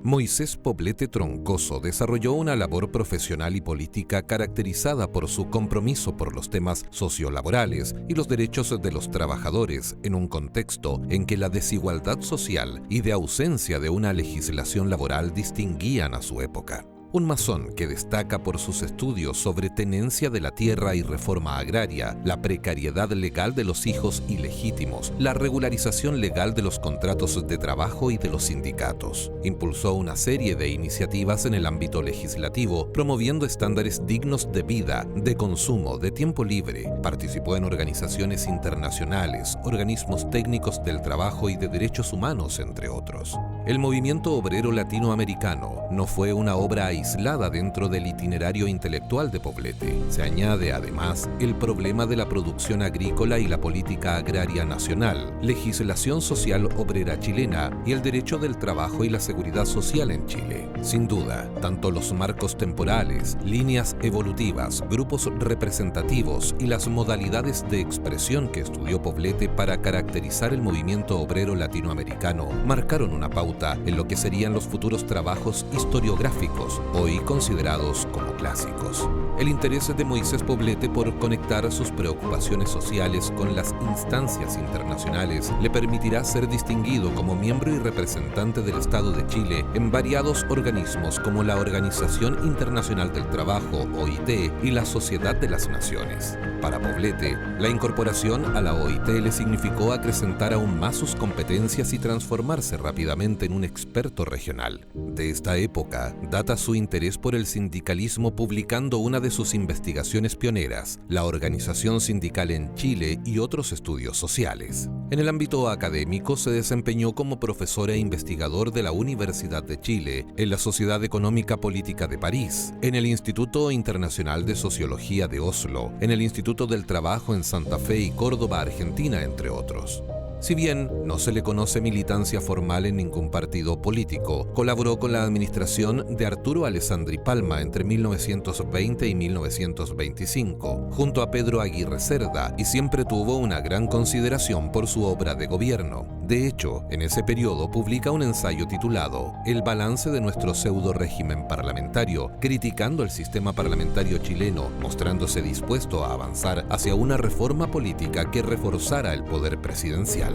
Moisés Poblete Troncoso desarrolló una labor profesional y política caracterizada por su compromiso por los temas sociolaborales y los derechos de los trabajadores en un contexto en que la desigualdad social y de ausencia de una legislación laboral distinguían a su época. Un masón que destaca por sus estudios sobre tenencia de la tierra y reforma agraria, la precariedad legal de los hijos ilegítimos, la regularización legal de los contratos de trabajo y de los sindicatos. Impulsó una serie de iniciativas en el ámbito legislativo, promoviendo estándares dignos de vida, de consumo, de tiempo libre. Participó en organizaciones internacionales, organismos técnicos del trabajo y de derechos humanos, entre otros. El movimiento obrero latinoamericano no fue una obra aislada dentro del itinerario intelectual de Poblete. Se añade además el problema de la producción agrícola y la política agraria nacional, legislación social obrera chilena y el derecho del trabajo y la seguridad social en Chile. Sin duda, tanto los marcos temporales, líneas evolutivas, grupos representativos y las modalidades de expresión que estudió Poblete para caracterizar el movimiento obrero latinoamericano marcaron una pauta en lo que serían los futuros trabajos historiográficos, hoy considerados como clásicos. El interés de Moisés Poblete por conectar sus preocupaciones sociales con las instancias internacionales le permitirá ser distinguido como miembro y representante del Estado de Chile en variados organismos como la Organización Internacional del Trabajo, OIT, y la Sociedad de las Naciones. Para Poblete, la incorporación a la OIT le significó acrecentar aún más sus competencias y transformarse rápidamente en un experto regional. De esta época data su interés por el sindicalismo, publicando una de sus investigaciones pioneras, la organización sindical en Chile y otros estudios sociales. En el ámbito académico se desempeñó como profesor e investigador de la Universidad de Chile, en la Sociedad Económica Política de París, en el Instituto Internacional de Sociología de Oslo, en el Instituto del Trabajo en Santa Fe y Córdoba, Argentina, entre otros. Si bien no se le conoce militancia formal en ningún partido político, colaboró con la administración de Arturo Alessandri Palma entre 1920 y 1925, junto a Pedro Aguirre Cerda, y siempre tuvo una gran consideración por su obra de gobierno. De hecho, en ese periodo publica un ensayo titulado El balance de nuestro pseudo-régimen parlamentario, criticando el sistema parlamentario chileno, mostrándose dispuesto a avanzar hacia una reforma política que reforzara el poder presidencial.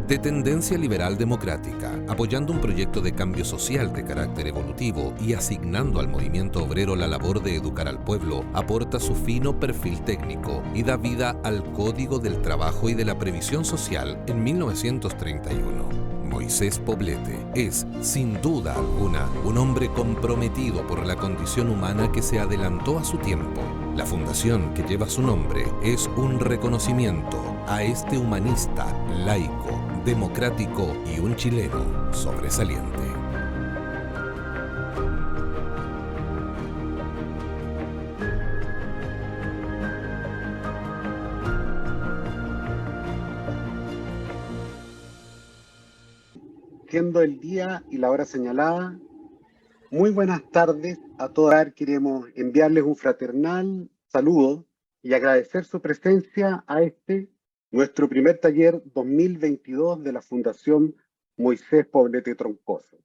De tendencia liberal democrática, apoyando un proyecto de cambio social de carácter evolutivo y asignando al movimiento obrero la labor de educar al pueblo, aporta su fino perfil técnico y da vida al Código del Trabajo y de la Previsión Social en 1931. Moisés Poblete es, sin duda alguna, un hombre comprometido por la condición humana que se adelantó a su tiempo. La fundación que lleva su nombre es un reconocimiento a este humanista, laico, democrático y un chileno sobresaliente. Siendo el día y la hora señalada, muy buenas tardes a todos. Queremos enviarles un fraternal saludo y agradecer su presencia a nuestro primer taller 2022 de la Fundación Moisés Poblete Troncoso,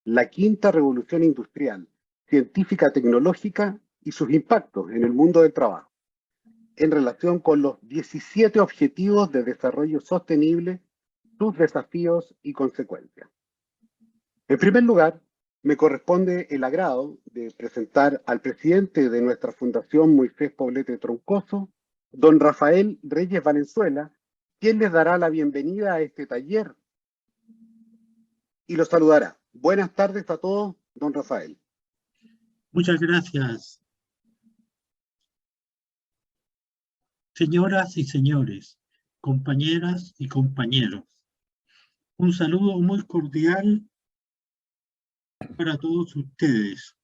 la quinta revolución industrial, científica, tecnológica y sus impactos en el mundo del trabajo, en relación con los 17 Objetivos de Desarrollo Sostenible, sus desafíos y consecuencias. En primer lugar, me corresponde el agrado de presentar al presidente de nuestra Fundación Moisés Poblete Troncoso, don Rafael Reyes Valenzuela, quien les dará la bienvenida a este taller y los saludará. Buenas tardes a todos, don Rafael. Muchas gracias. Señoras y señores, compañeras y compañeros, un saludo muy cordial para todos ustedes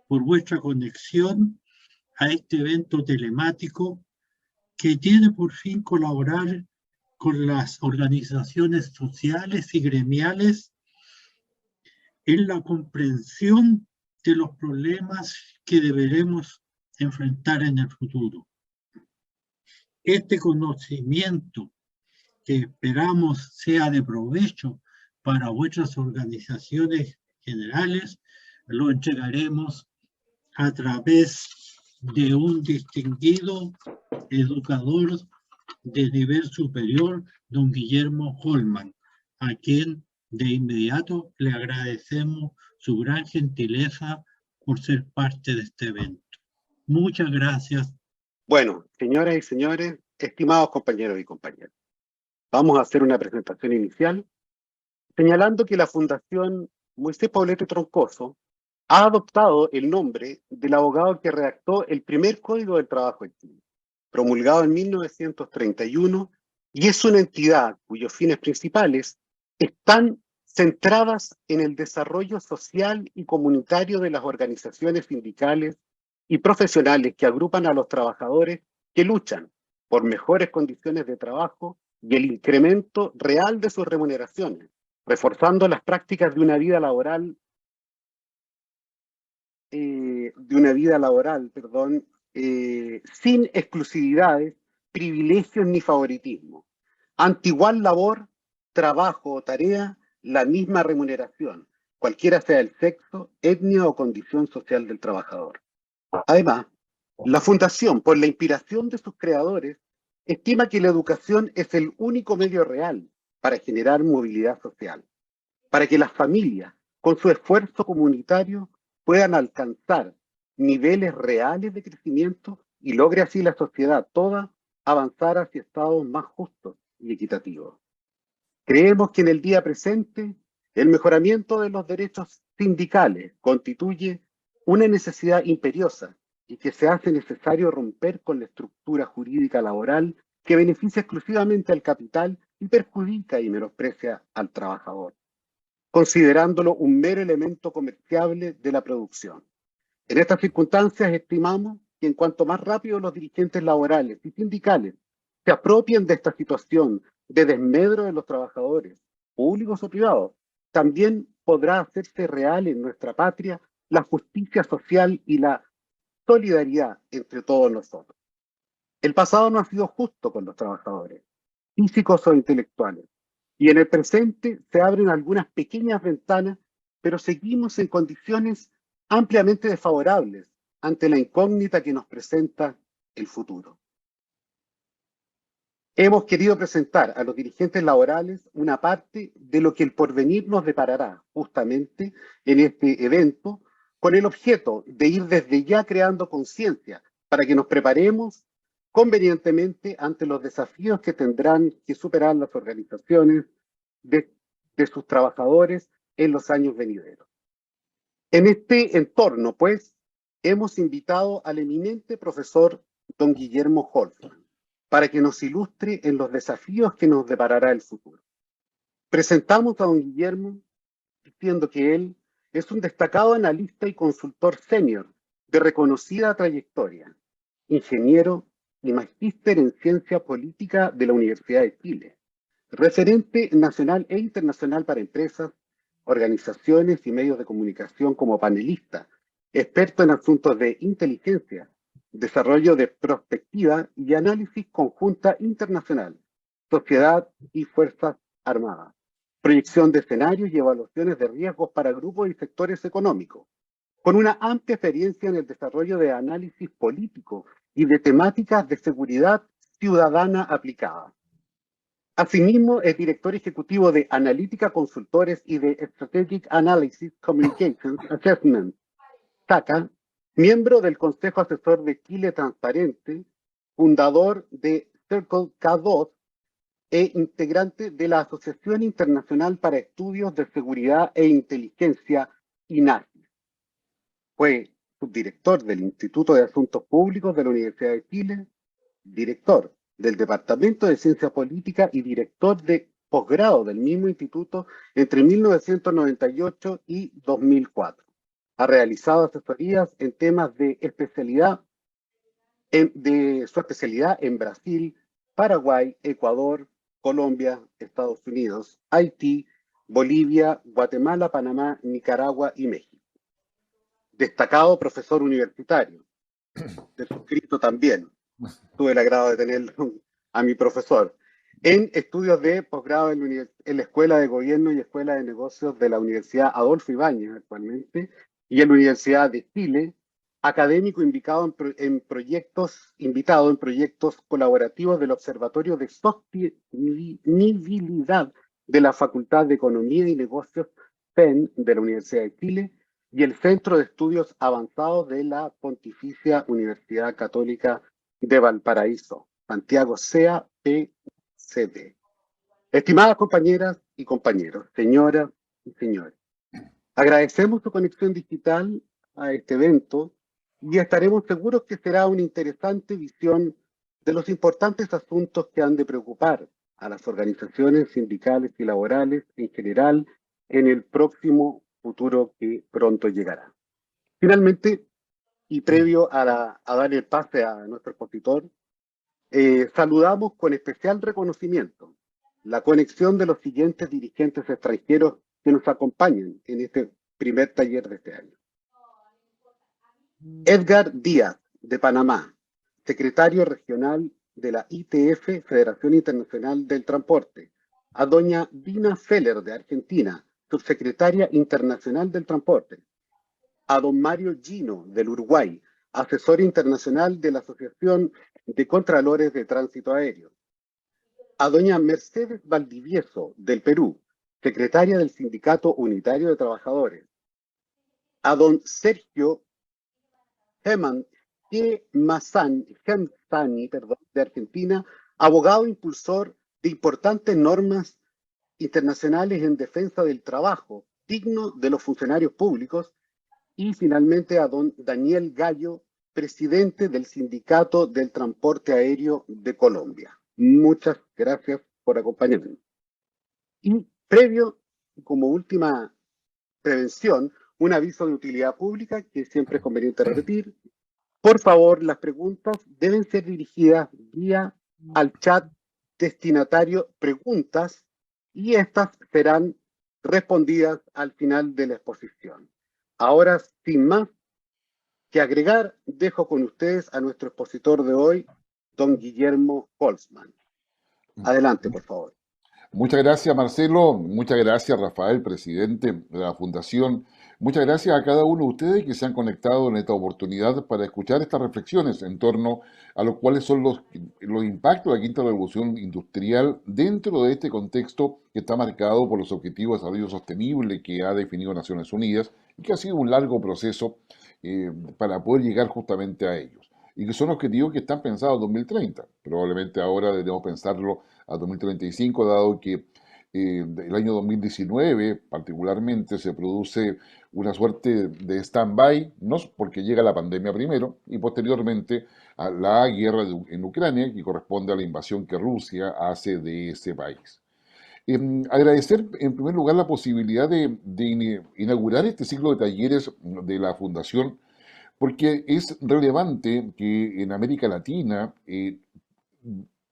por vuestra conexión a este evento telemático que tiene por fin colaborar con las organizaciones sociales y gremiales en la comprensión de los problemas que deberemos enfrentar en el futuro. Este conocimiento que esperamos sea de provecho para vuestras organizaciones generales, lo entregaremos a través de un distinguido educador de nivel superior, don Guillermo Holman, a quien de inmediato le agradecemos su gran gentileza por ser parte de este evento. Muchas gracias. Bueno, señoras y señores, estimados compañeros y compañeras, vamos a hacer una presentación inicial señalando que la Fundación Moisés Poblete Troncoso ha adoptado el nombre del abogado que redactó el primer Código del Trabajo en Chile, promulgado en 1931, y es una entidad cuyos fines principales están centradas en el desarrollo social y comunitario de las organizaciones sindicales y profesionales que agrupan a los trabajadores que luchan por mejores condiciones de trabajo y el incremento real de sus remuneraciones, reforzando las prácticas de una vida laboral, sin exclusividades, privilegios ni favoritismo. Ante igual labor, trabajo o tarea, la misma remuneración, cualquiera sea el sexo, etnia o condición social del trabajador. Además, la Fundación, por la inspiración de sus creadores, estima que la educación es el único medio real para generar movilidad social, para que las familias, con su esfuerzo comunitario, puedan alcanzar niveles reales de crecimiento y logre así la sociedad toda avanzar hacia estados más justos y equitativos. Creemos que en el día presente, el mejoramiento de los derechos sindicales constituye una necesidad imperiosa y que se hace necesario romper con la estructura jurídica laboral que beneficia exclusivamente al capital y perjudica y menosprecia al trabajador, considerándolo un mero elemento comerciable de la producción. En estas circunstancias estimamos que en cuanto más rápido los dirigentes laborales y sindicales se apropien de esta situación de desmedro de los trabajadores, públicos o privados, también podrá hacerse real en nuestra patria la justicia social y la solidaridad entre todos nosotros. El pasado no ha sido justo con los trabajadores, físicos o intelectuales, y en el presente se abren algunas pequeñas ventanas, pero seguimos en condiciones ampliamente desfavorables ante la incógnita que nos presenta el futuro. Hemos querido presentar a los dirigentes laborales una parte de lo que el porvenir nos deparará justamente en este evento, con el objeto de ir desde ya creando conciencia para que nos preparemos convenientemente ante los desafíos que tendrán que superar las organizaciones de sus trabajadores en los años venideros. En este entorno, pues, hemos invitado al eminente profesor don Guillermo Holman para que nos ilustre en los desafíos que nos deparará el futuro. Presentamos a don Guillermo diciendo que él es un destacado analista y consultor senior de reconocida trayectoria, ingeniero y magíster en ciencia política de la Universidad de Chile, referente nacional e internacional para empresas, organizaciones y medios de comunicación como panelista, experto en asuntos de inteligencia, desarrollo de prospectiva y análisis conjunta internacional, sociedad y fuerzas armadas, proyección de escenarios y evaluaciones de riesgos para grupos y sectores económicos, con una amplia experiencia en el desarrollo de análisis político y de temáticas de seguridad ciudadana aplicada. Asimismo, es director ejecutivo de Analítica Consultores y de Strategic Analysis Communications Assessment, SACA, miembro del Consejo Asesor de Chile Transparente, fundador de Circle K2 e integrante de la Asociación Internacional para Estudios de Seguridad e Inteligencia, INASI. Fue subdirector del Instituto de Asuntos Públicos de la Universidad de Chile, director del Departamento de Ciencia Política y director de posgrado del mismo instituto entre 1998 y 2004. Ha realizado asesorías en temas de su especialidad en Brasil, Paraguay, Ecuador, Colombia, Estados Unidos, Haití, Bolivia, Guatemala, Panamá, Nicaragua y México. Destacado profesor universitario, de suscrito también. Tuve el agrado de tener a mi profesor. en estudios de posgrado en la Escuela de Gobierno y Escuela de Negocios de la Universidad Adolfo Ibáñez actualmente, y en la Universidad de Chile, académico invitado en proyectos colaborativos del Observatorio de Sostenibilidad de la Facultad de Economía y Negocios PEN de la Universidad de Chile y el Centro de Estudios Avanzados de la Pontificia Universidad Católica de Valparaíso, Santiago CEA PCD. Estimadas compañeras y compañeros, señoras y señores, agradecemos su conexión digital a este evento y estaremos seguros que será una interesante visión de los importantes asuntos que han de preocupar a las organizaciones sindicales y laborales en general en el próximo futuro que pronto llegará. Finalmente, y previo a dar el pase a nuestro expositor, saludamos con especial reconocimiento la conexión de los siguientes dirigentes extranjeros que nos acompañan en este primer taller de este año. Edgar Díaz, de Panamá, secretario regional de la ITF, Federación Internacional del Transporte. A doña Dina Feller, de Argentina, subsecretaria internacional del transporte. A don Mario Gino, del Uruguay, asesor internacional de la Asociación de Contralores de Tránsito Aéreo. A doña Mercedes Valdivieso, del Perú, secretaria del Sindicato Unitario de Trabajadores. A don Sergio Gemzani, de Argentina, abogado impulsor de importantes normas internacionales en defensa del trabajo digno de los funcionarios públicos. Y finalmente a don Daniel Gallo, presidente del Sindicato del Transporte Aéreo de Colombia. Muchas gracias por acompañarnos. Y previo, como última prevención, un aviso de utilidad pública que siempre es conveniente repetir. Por favor, las preguntas deben ser dirigidas vía al chat destinatario preguntas y estas serán respondidas al final de la exposición. Ahora, sin más que agregar, dejo con ustedes a nuestro expositor de hoy, don Guillermo Holzman. Adelante, por favor. Muchas gracias, Marcelo. Muchas gracias, Rafael, presidente de la Fundación. Muchas gracias a cada uno de ustedes que se han conectado en esta oportunidad para escuchar estas reflexiones en torno a los cuales son los impactos de la quinta revolución industrial dentro de este contexto que está marcado por los Objetivos de Desarrollo Sostenible que ha definido Naciones Unidas y que ha sido un largo proceso para poder llegar justamente a ellos. Y que son objetivos que están pensados en 2030. Probablemente ahora debemos pensarlo a 2035, dado que el año 2019 particularmente se produce una suerte de stand-by, no porque llega la pandemia primero, y posteriormente a la guerra en Ucrania, que corresponde a la invasión que Rusia hace de ese país. Agradecer en primer lugar la posibilidad de inaugurar este ciclo de talleres de la Fundación, porque es relevante que en América Latina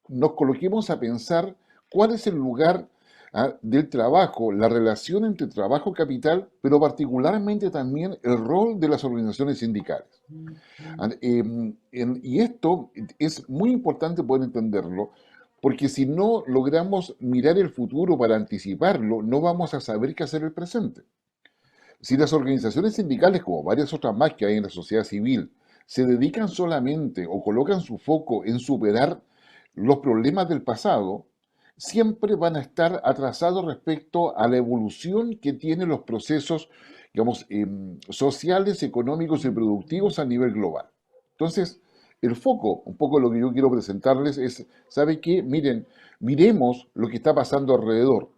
nos coloquemos a pensar cuál es el lugar del trabajo, la relación entre trabajo y capital, pero particularmente también el rol de las organizaciones sindicales. Y esto es muy importante poder entenderlo, porque si no logramos mirar el futuro para anticiparlo, no vamos a saber qué hacer en el presente. Si las organizaciones sindicales, como varias otras más que hay en la sociedad civil, se dedican solamente o colocan su foco en superar los problemas del pasado, siempre van a estar atrasados respecto a la evolución que tienen los procesos, digamos, sociales, económicos y productivos a nivel global. Entonces, el foco, un poco lo que yo quiero presentarles es, ¿sabe qué? Miren, miremos lo que está pasando alrededor.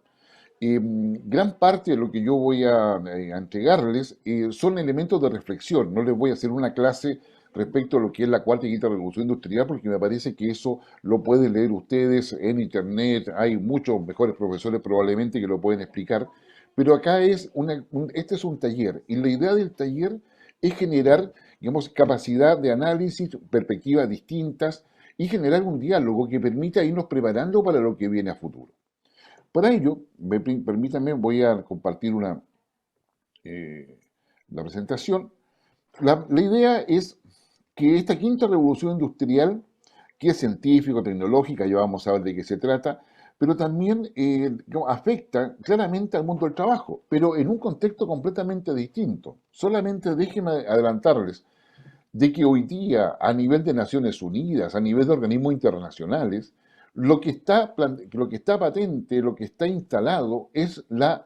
Gran parte de lo que yo voy a entregarles son elementos de reflexión. No les voy a hacer una clase respecto a lo que es la cuarta y quinta revolución industrial, porque me parece que eso lo pueden leer ustedes en internet. Hay muchos mejores profesores probablemente que lo pueden explicar. Pero acá este es un taller, y la idea del taller es generar, digamos, capacidad de análisis, perspectivas distintas, y generar un diálogo que permita irnos preparando para lo que viene a futuro. Para ello, permítanme, voy a compartir la presentación. La idea es que esta quinta revolución industrial, que es científico, tecnológica, ya vamos a ver de qué se trata, pero también afecta claramente al mundo del trabajo, pero en un contexto completamente distinto. Solamente déjenme adelantarles de que hoy día, a nivel de Naciones Unidas, a nivel de organismos internacionales, lo que está patente, lo que está instalado es la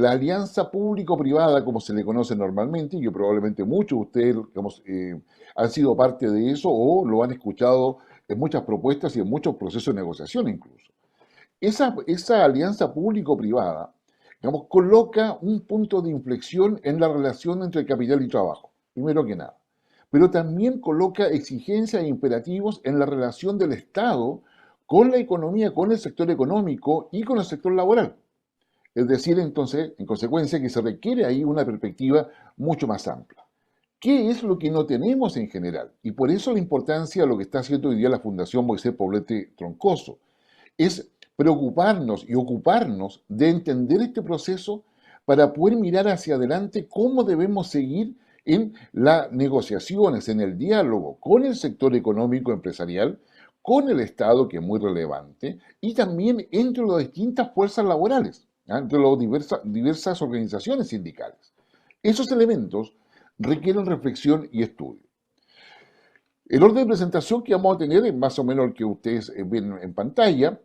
alianza público-privada, como se le conoce normalmente, y que probablemente muchos de ustedes digamos, han sido parte de eso o lo han escuchado en muchas propuestas y en muchos procesos de negociación incluso. Esa alianza público-privada, digamos, coloca un punto de inflexión en la relación entre capital y trabajo, primero que nada. Pero también coloca exigencias e imperativos en la relación del Estado con la economía, con el sector económico y con el sector laboral. Es decir, entonces, en consecuencia, que se requiere ahí una perspectiva mucho más amplia. ¿Qué es lo que no tenemos en general? Y por eso la importancia de lo que está haciendo hoy día la Fundación Moisés Poblete Troncoso. Es preocuparnos y ocuparnos de entender este proceso para poder mirar hacia adelante cómo debemos seguir en las negociaciones, en el diálogo con el sector económico empresarial, con el Estado, que es muy relevante, y también entre las distintas fuerzas laborales, entre las diversas organizaciones sindicales. Esos elementos requieren reflexión y estudio. El orden de presentación que vamos a tener es más o menos el que ustedes ven en pantalla.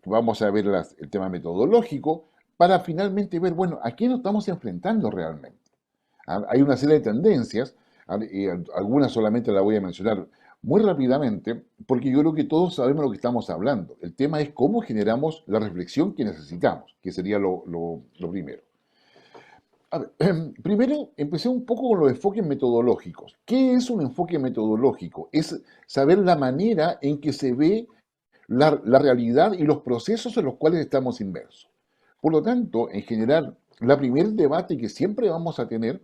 Vamos a ver el tema metodológico para finalmente ver, bueno, a qué nos estamos enfrentando realmente. Hay una serie de tendencias, algunas solamente las voy a mencionar muy rápidamente, porque yo creo que todos sabemos lo que estamos hablando. El tema es cómo generamos la reflexión que necesitamos, que sería lo primero. A ver, primero, empecé un poco con los enfoques metodológicos. ¿Qué es un enfoque metodológico? Es saber la manera en que se ve la realidad y los procesos en los cuales estamos inmersos. Por lo tanto, en general, el primer debate que siempre vamos a tener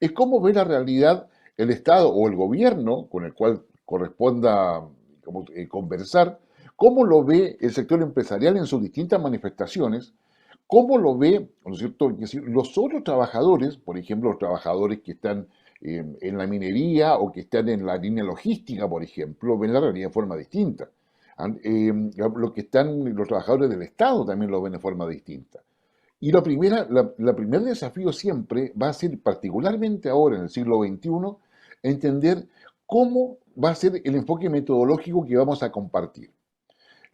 es cómo ve la realidad el Estado o el gobierno, con el cual corresponda conversar, cómo lo ve el sector empresarial en sus distintas manifestaciones, cómo lo ve, ¿no es cierto?, los otros trabajadores, por ejemplo, los trabajadores que están en la minería o que están en la línea logística, por ejemplo, ven la realidad de forma distinta. Los trabajadores del Estado también lo ven de forma distinta. Y la primer desafío siempre va a ser, particularmente ahora en el siglo XXI, entender cómo va a ser el enfoque metodológico que vamos a compartir.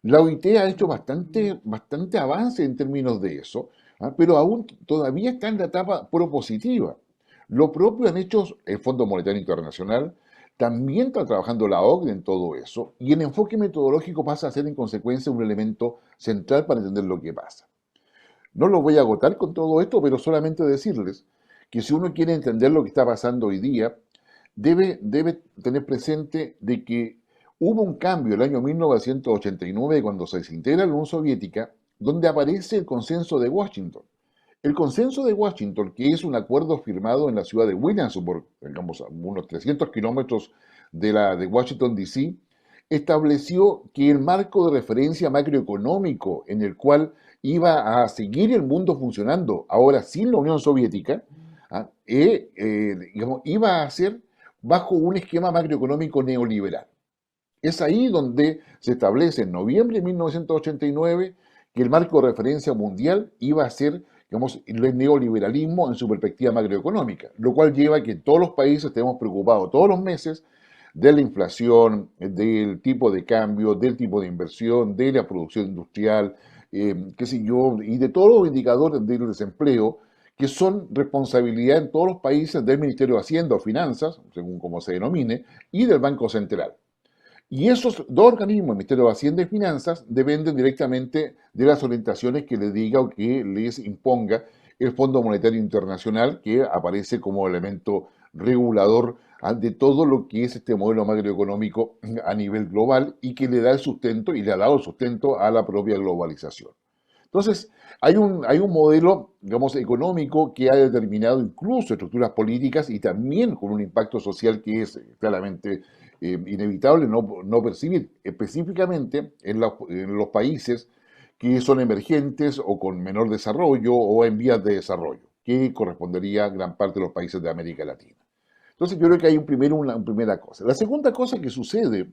La OIT ha hecho bastante avance en términos de eso, pero aún todavía está en la etapa propositiva. Lo propio han hecho el Fondo Monetario Internacional, también está trabajando la OCDE en todo eso, y el enfoque metodológico pasa a ser en consecuencia un elemento central para entender lo que pasa. No lo voy a agotar con todo esto, pero solamente decirles que si uno quiere entender lo que está pasando hoy día, debe tener presente de que hubo un cambio el año 1989 cuando se desintegra la Unión Soviética, donde aparece el Consenso de Washington. El Consenso de Washington, que es un acuerdo firmado en la ciudad de Williamsburg, digamos, a unos 300 kilómetros de Washington, D.C., estableció que el marco de referencia macroeconómico en el cual iba a seguir el mundo funcionando, ahora sin la Unión Soviética, iba a ser bajo un esquema macroeconómico neoliberal. Es ahí donde se establece en noviembre de 1989 que el marco de referencia mundial iba a ser, digamos, el neoliberalismo en su perspectiva macroeconómica, lo cual lleva a que todos los países estemos preocupados todos los meses de la inflación, del tipo de cambio, del tipo de inversión, de la producción industrial, qué sé yo, y de todos los indicadores del desempleo, que son responsabilidad en todos los países del Ministerio de Hacienda o Finanzas, según como se denomine, y del Banco Central. Y esos dos organismos, el Ministerio de Hacienda y Finanzas, dependen directamente de las orientaciones que les diga o que les imponga el Fondo Monetario Internacional, que aparece como elemento regulador de todo lo que es este modelo macroeconómico a nivel global y que le da el sustento y le ha dado el sustento a la propia globalización. Entonces, hay un modelo, digamos, económico que ha determinado incluso estructuras políticas y también con un impacto social que es claramente inevitable no percibir, específicamente en los países que son emergentes o con menor desarrollo o en vías de desarrollo, que correspondería a gran parte de los países de América Latina. Entonces yo creo que hay una primera cosa. La segunda cosa que sucede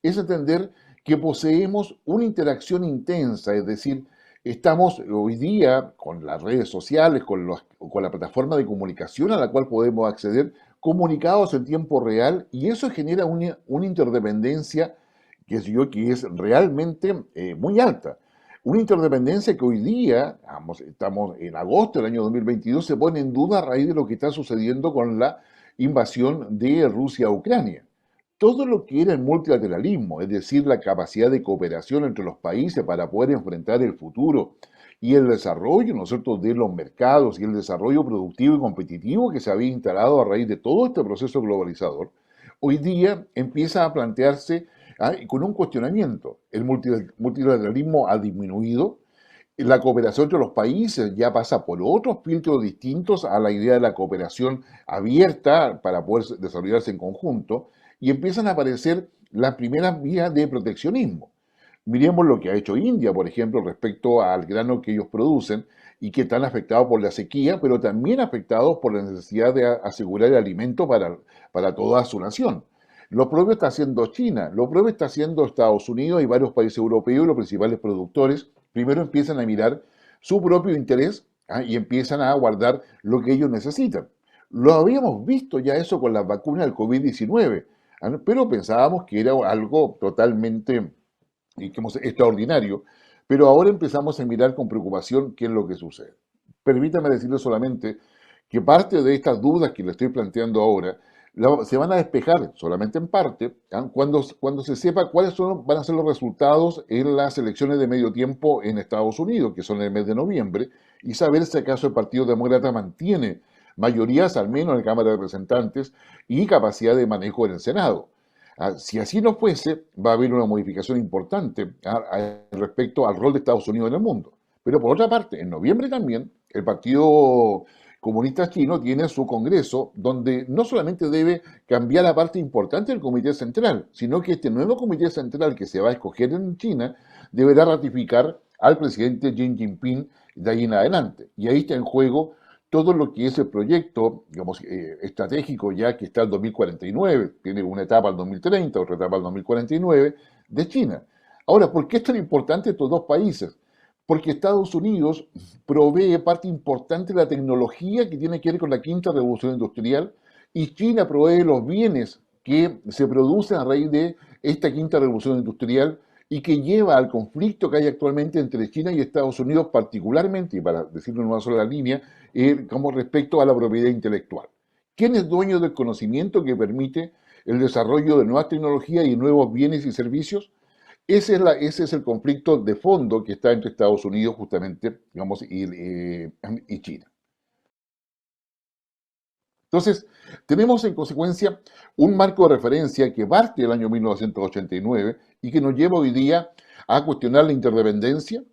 es entender que poseemos una interacción intensa, es decir, estamos hoy día con las redes sociales, con la plataforma de comunicación a la cual podemos acceder, comunicados en tiempo real, y eso genera una interdependencia que es realmente muy alta. Una interdependencia que hoy día, estamos en agosto del año 2022, se pone en duda a raíz de lo que está sucediendo con la invasión de Rusia a Ucrania. Todo lo que era el multilateralismo, es decir, la capacidad de cooperación entre los países para poder enfrentar el futuro y el desarrollo, ¿no es cierto?, de los mercados y el desarrollo productivo y competitivo que se había instalado a raíz de todo este proceso globalizador, hoy día empieza a plantearse con un cuestionamiento. El multilateralismo ha disminuido, la cooperación entre los países ya pasa por otros filtros distintos a la idea de la cooperación abierta para poder desarrollarse en conjunto, y empiezan a aparecer las primeras vías de proteccionismo. Miremos lo que ha hecho India, por ejemplo, respecto al grano que ellos producen y que están afectados por la sequía, pero también afectados por la necesidad de asegurar el alimento para toda su nación. Lo propio está haciendo China, lo propio está haciendo Estados Unidos y varios países europeos, y los principales productores primero empiezan a mirar su propio interés y empiezan a guardar lo que ellos necesitan. Lo habíamos visto ya eso con las vacunas del COVID-19, pero pensábamos que era algo totalmente extraordinario, pero ahora empezamos a mirar con preocupación qué es lo que sucede. Permítame decirle solamente que parte de estas dudas que le estoy planteando ahora se van a despejar solamente en parte cuando se sepa cuáles van a ser los resultados en las elecciones de medio tiempo en Estados Unidos, que son en el mes de noviembre, y saber si acaso el Partido Demócrata mantiene mayorías, al menos en la Cámara de Representantes, y capacidad de manejo en el Senado. Si así no fuese, va a haber una modificación importante respecto al rol de Estados Unidos en el mundo. Pero por otra parte, en noviembre también, el Partido Comunista Chino tiene su congreso, donde no solamente debe cambiar la parte importante del Comité Central, sino que este nuevo Comité Central que se va a escoger en China deberá ratificar al presidente Xi Jinping de ahí en adelante. Y ahí está en juego todo lo que es el proyecto, digamos, estratégico ya que está el 2049, tiene una etapa al 2030, otra etapa al 2049, de China. Ahora, ¿por qué es tan importante estos dos países? Porque Estados Unidos provee parte importante de la tecnología que tiene que ver con la quinta revolución industrial, y China provee los bienes que se producen a raíz de esta quinta revolución industrial y que lleva al conflicto que hay actualmente entre China y Estados Unidos, particularmente, y para decirlo en una sola línea, como respecto a la propiedad intelectual. ¿Quién es dueño del conocimiento que permite el desarrollo de nuevas tecnologías y nuevos bienes y servicios? Ese es el conflicto de fondo que está entre Estados Unidos justamente, digamos, y China. Entonces, tenemos en consecuencia un marco de referencia que parte del año 1989 y que nos lleva hoy día a cuestionar la interdependencia,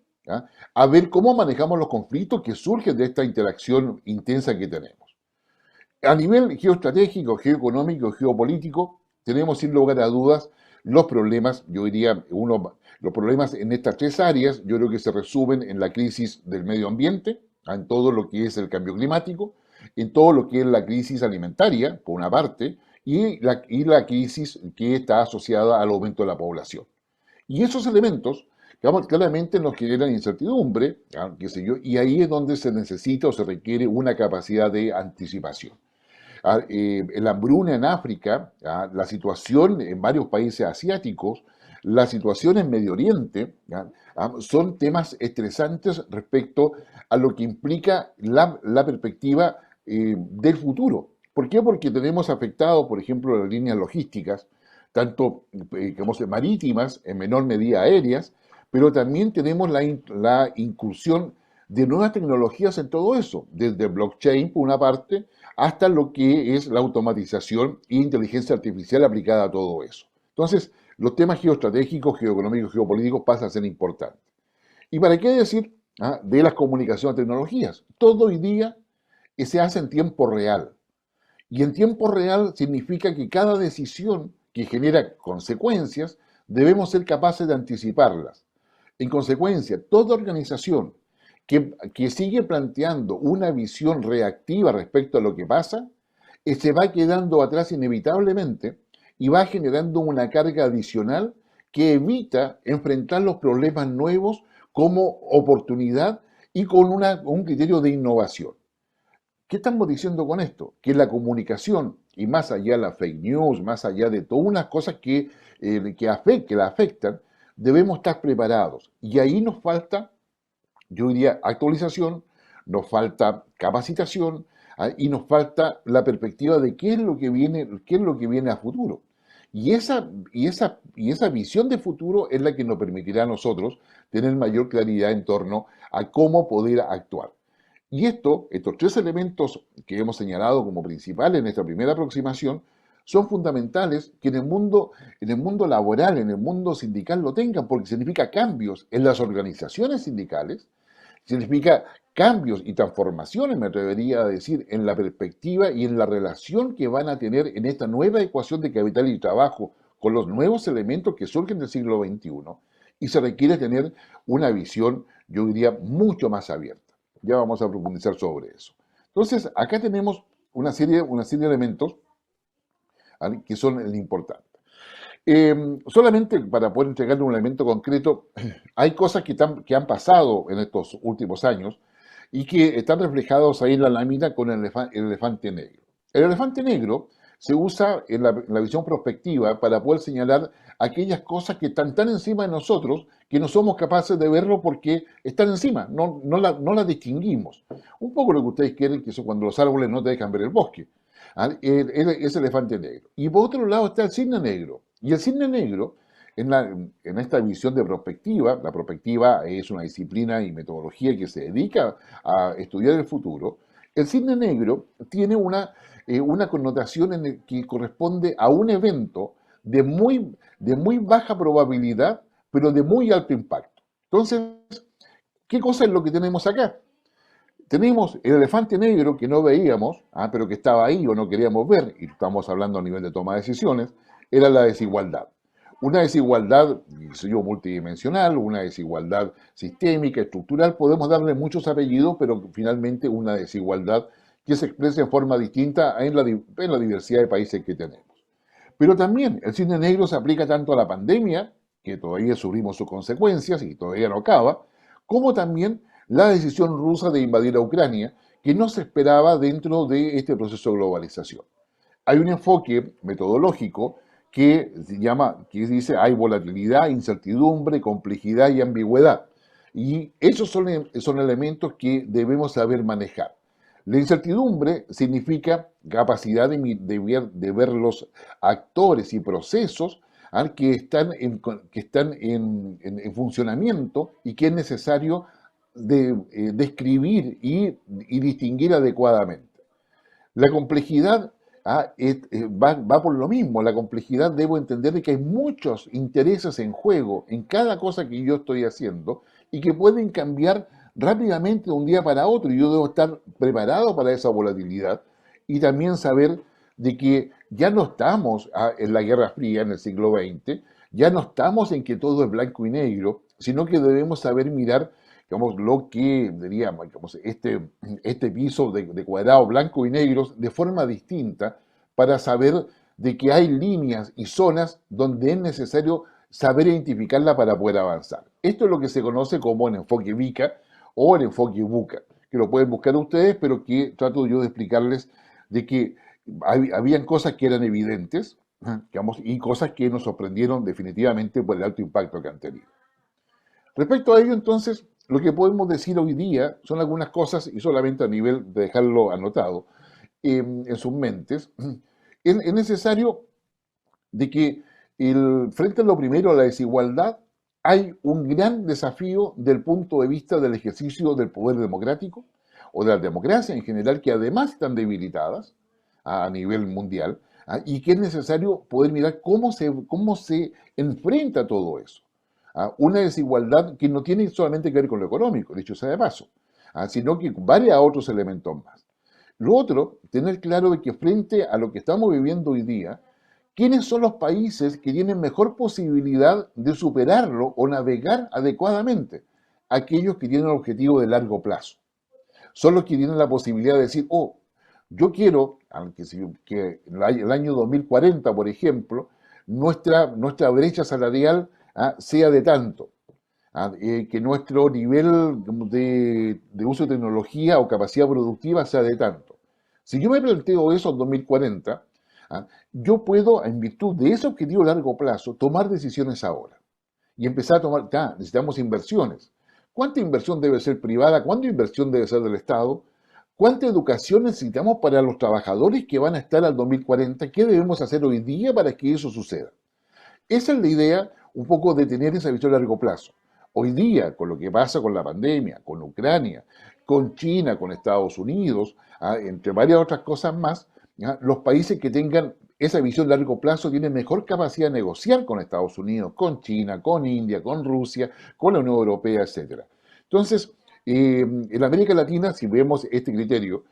a ver cómo manejamos los conflictos que surgen de esta interacción intensa que tenemos. A nivel geoestratégico, geoeconómico, geopolítico, tenemos sin lugar a dudas los problemas, yo diría, los problemas en estas tres áreas, yo creo que se resumen en la crisis del medio ambiente, en todo lo que es el cambio climático, en todo lo que es la crisis alimentaria, por una parte, y la crisis que está asociada al aumento de la población. Y esos elementos, digamos, claramente nos generan incertidumbre, qué sé yo, y ahí es donde se necesita o se requiere una capacidad de anticipación. La hambruna en África, la situación en varios países asiáticos, la situación en Medio Oriente, son temas estresantes respecto a lo que implica la perspectiva del futuro. ¿Por qué? Porque tenemos afectado, por ejemplo, las líneas logísticas, tanto marítimas, en menor medida aéreas, pero también tenemos la incursión de nuevas tecnologías en todo eso, desde blockchain, por una parte, hasta lo que es la automatización e inteligencia artificial aplicada a todo eso. Entonces, los temas geoestratégicos, geoeconómicos, geopolíticos pasan a ser importantes. ¿Y para qué decir de las comunicaciones y tecnologías? Todo hoy día se hace en tiempo real. Y en tiempo real significa que cada decisión que genera consecuencias debemos ser capaces de anticiparlas. En consecuencia, toda organización que sigue planteando una visión reactiva respecto a lo que pasa, se va quedando atrás inevitablemente y va generando una carga adicional que evita enfrentar los problemas nuevos como oportunidad y con un criterio de innovación. ¿Qué estamos diciendo con esto? Que la comunicación, y más allá de la fake news, más allá de todas unas cosas que la afectan, debemos estar preparados. Y ahí nos falta, yo diría, actualización, nos falta capacitación, y nos falta la perspectiva de qué es lo que viene a futuro. Y esa visión de futuro es la que nos permitirá a nosotros tener mayor claridad en torno a cómo poder actuar. Y estos tres elementos que hemos señalado como principales en esta primera aproximación son fundamentales que en el mundo laboral, en el mundo sindical lo tengan, porque significa cambios en las organizaciones sindicales, significa cambios y transformaciones, me atrevería a decir, en la perspectiva y en la relación que van a tener en esta nueva ecuación de capital y trabajo con los nuevos elementos que surgen del siglo XXI. Y se requiere tener una visión, yo diría, mucho más abierta. Ya vamos a profundizar sobre eso. Entonces, acá tenemos una serie de elementos que son importantes. Solamente para poder entregarle un elemento concreto, hay cosas que han pasado en estos últimos años y que están reflejados ahí en la lámina con el elefante negro. El elefante negro se usa en la visión prospectiva para poder señalar aquellas cosas que están tan encima de nosotros que no somos capaces de verlo porque están encima, no las distinguimos. Un poco lo que ustedes quieren, que es cuando los árboles no te dejan ver el bosque. Es el elefante negro. Y por otro lado está el cisne negro. Y el cisne negro, en esta visión de prospectiva, la prospectiva es una disciplina y metodología que se dedica a estudiar el futuro, el cisne negro tiene una connotación que corresponde a un evento de muy baja probabilidad, pero de muy alto impacto. Entonces, ¿qué cosa es lo que tenemos acá? Tenemos el elefante negro que no veíamos, pero que estaba ahí o no queríamos ver, y estamos hablando a nivel de toma de decisiones, era la desigualdad. Una desigualdad, multidimensional, una desigualdad sistémica, estructural, podemos darle muchos apellidos, pero finalmente una desigualdad que se expresa en forma distinta en la diversidad de países que tenemos. Pero también el cisne negro se aplica tanto a la pandemia, que todavía sufrimos sus consecuencias y todavía no acaba, como también la decisión rusa de invadir a Ucrania, que no se esperaba dentro de este proceso de globalización. Hay un enfoque metodológico que dice hay volatilidad, incertidumbre, complejidad y ambigüedad. Y esos son elementos que debemos saber manejar. La incertidumbre significa capacidad de ver los actores y procesos que están en funcionamiento y que es necesario describir y distinguir adecuadamente. La complejidad va por lo mismo. La complejidad debo entender que hay muchos intereses en juego en cada cosa que yo estoy haciendo y que pueden cambiar rápidamente de un día para otro, y yo debo estar preparado para esa volatilidad y también saber de que ya no estamos en la Guerra Fría en el siglo XX, ya no estamos en que todo es blanco y negro, sino que debemos saber mirar, digamos, lo que diríamos, digamos, este piso de cuadrados blancos y negros de forma distinta para saber de que hay líneas y zonas donde es necesario saber identificarla para poder avanzar. Esto es lo que se conoce como el enfoque VICA o el enfoque BUCA, que lo pueden buscar ustedes, pero que trato yo de explicarles de que habían cosas que eran evidentes, digamos, y cosas que nos sorprendieron definitivamente por el alto impacto que han tenido. Respecto a ello, entonces, lo que podemos decir hoy día son algunas cosas, y solamente a nivel de dejarlo anotado en sus mentes. Es necesario de que frente a lo primero, a la desigualdad, hay un gran desafío del punto de vista del ejercicio del poder democrático o de la democracia en general, que además están debilitadas a nivel mundial, y que es necesario poder mirar cómo se enfrenta todo eso. Una desigualdad que no tiene solamente que ver con lo económico, dicho sea de paso, sino que varios otros elementos más. Lo otro, tener claro de que frente a lo que estamos viviendo hoy día, ¿quiénes son los países que tienen mejor posibilidad de superarlo o navegar adecuadamente? Aquellos que tienen el objetivo de largo plazo. Son los que tienen la posibilidad de decir, yo quiero, que el año 2040, por ejemplo, nuestra brecha salarial sea de tanto, que nuestro nivel de uso de tecnología o capacidad productiva sea de tanto. Si yo me planteo eso en 2040, yo puedo, en virtud de ese objetivo a largo plazo, tomar decisiones ahora y empezar a tomar, necesitamos inversiones. ¿Cuánta inversión debe ser privada? ¿Cuánta inversión debe ser del Estado? ¿Cuánta educación necesitamos para los trabajadores que van a estar al 2040? ¿Qué debemos hacer hoy día para que eso suceda? Esa es la idea un poco de tener esa visión a largo plazo. Hoy día, con lo que pasa con la pandemia, con Ucrania, con China, con Estados Unidos, entre varias otras cosas más, los países que tengan esa visión a largo plazo tienen mejor capacidad de negociar con Estados Unidos, con China, con India, con Rusia, con la Unión Europea, etc. Entonces, en América Latina, si vemos este criterio,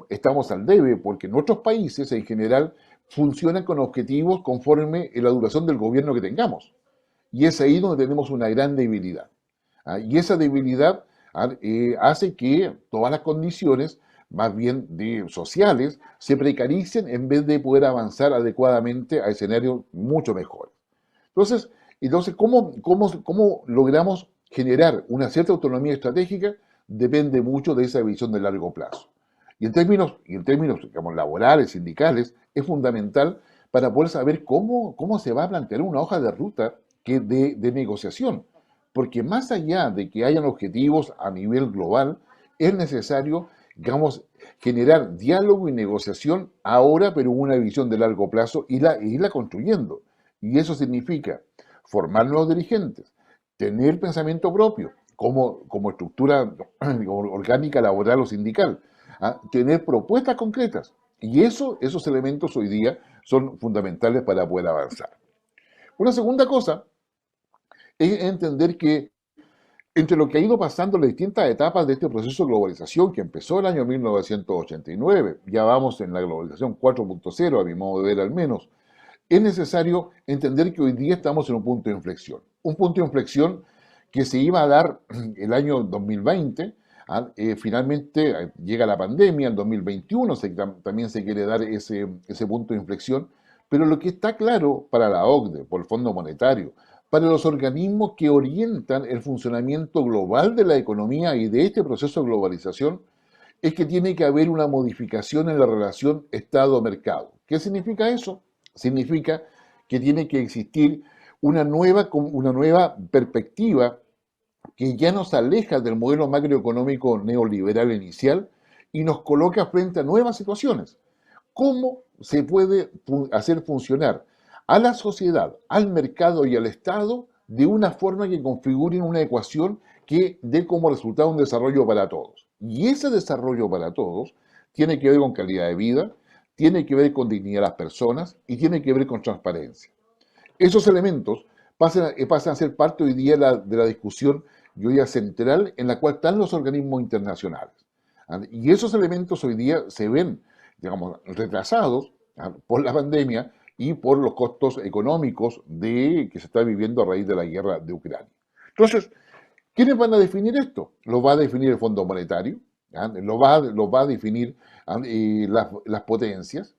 estamos al debe porque nuestros países en general funcionan con objetivos conforme a la duración del gobierno que tengamos. Y es ahí donde tenemos una gran debilidad. Y esa debilidad hace que todas las condiciones, más bien sociales, se precaricen en vez de poder avanzar adecuadamente a escenarios mucho mejores. Entonces ¿cómo logramos generar una cierta autonomía estratégica? Depende mucho de esa visión de largo plazo. Y en términos digamos, laborales, sindicales, es fundamental para poder saber cómo se va a plantear una hoja de ruta de negociación. Porque más allá de que hayan objetivos a nivel global, es necesario, digamos, generar diálogo y negociación ahora, pero una visión de largo plazo, y irla construyendo. Y eso significa formar nuevos dirigentes, tener pensamiento propio, como estructura orgánica, laboral o sindical, tener propuestas concretas. Y esos elementos hoy día son fundamentales para poder avanzar. Una segunda cosa es entender que entre lo que ha ido pasando en las distintas etapas de este proceso de globalización que empezó el año 1989, ya vamos en la globalización 4.0, a mi modo de ver al menos, es necesario entender que hoy día estamos en un punto de inflexión. Un punto de inflexión que se iba a dar el año 2020, finalmente llega la pandemia, en 2021 también se quiere dar ese punto de inflexión, pero lo que está claro para la OCDE, por el Fondo Monetario, para los organismos que orientan el funcionamiento global de la economía y de este proceso de globalización, es que tiene que haber una modificación en la relación Estado-mercado. ¿Qué significa eso? Significa que tiene que existir una nueva perspectiva que ya nos aleja del modelo macroeconómico neoliberal inicial y nos coloca frente a nuevas situaciones. ¿Cómo se puede hacer funcionar a la sociedad, al mercado y al Estado de una forma que configure una ecuación que dé como resultado un desarrollo para todos? Y ese desarrollo para todos tiene que ver con calidad de vida, tiene que ver con dignidad de las personas y tiene que ver con transparencia. Esos elementos pasan a ser parte hoy día de la discusión, yo diría, central en la cual están los organismos internacionales. Y esos elementos hoy día se ven, digamos, retrasados por la pandemia y por los costos económicos que se está viviendo a raíz de la guerra de Ucrania. Entonces, ¿quiénes van a definir esto? Lo va a definir el Fondo Monetario, lo va a definir las potencias,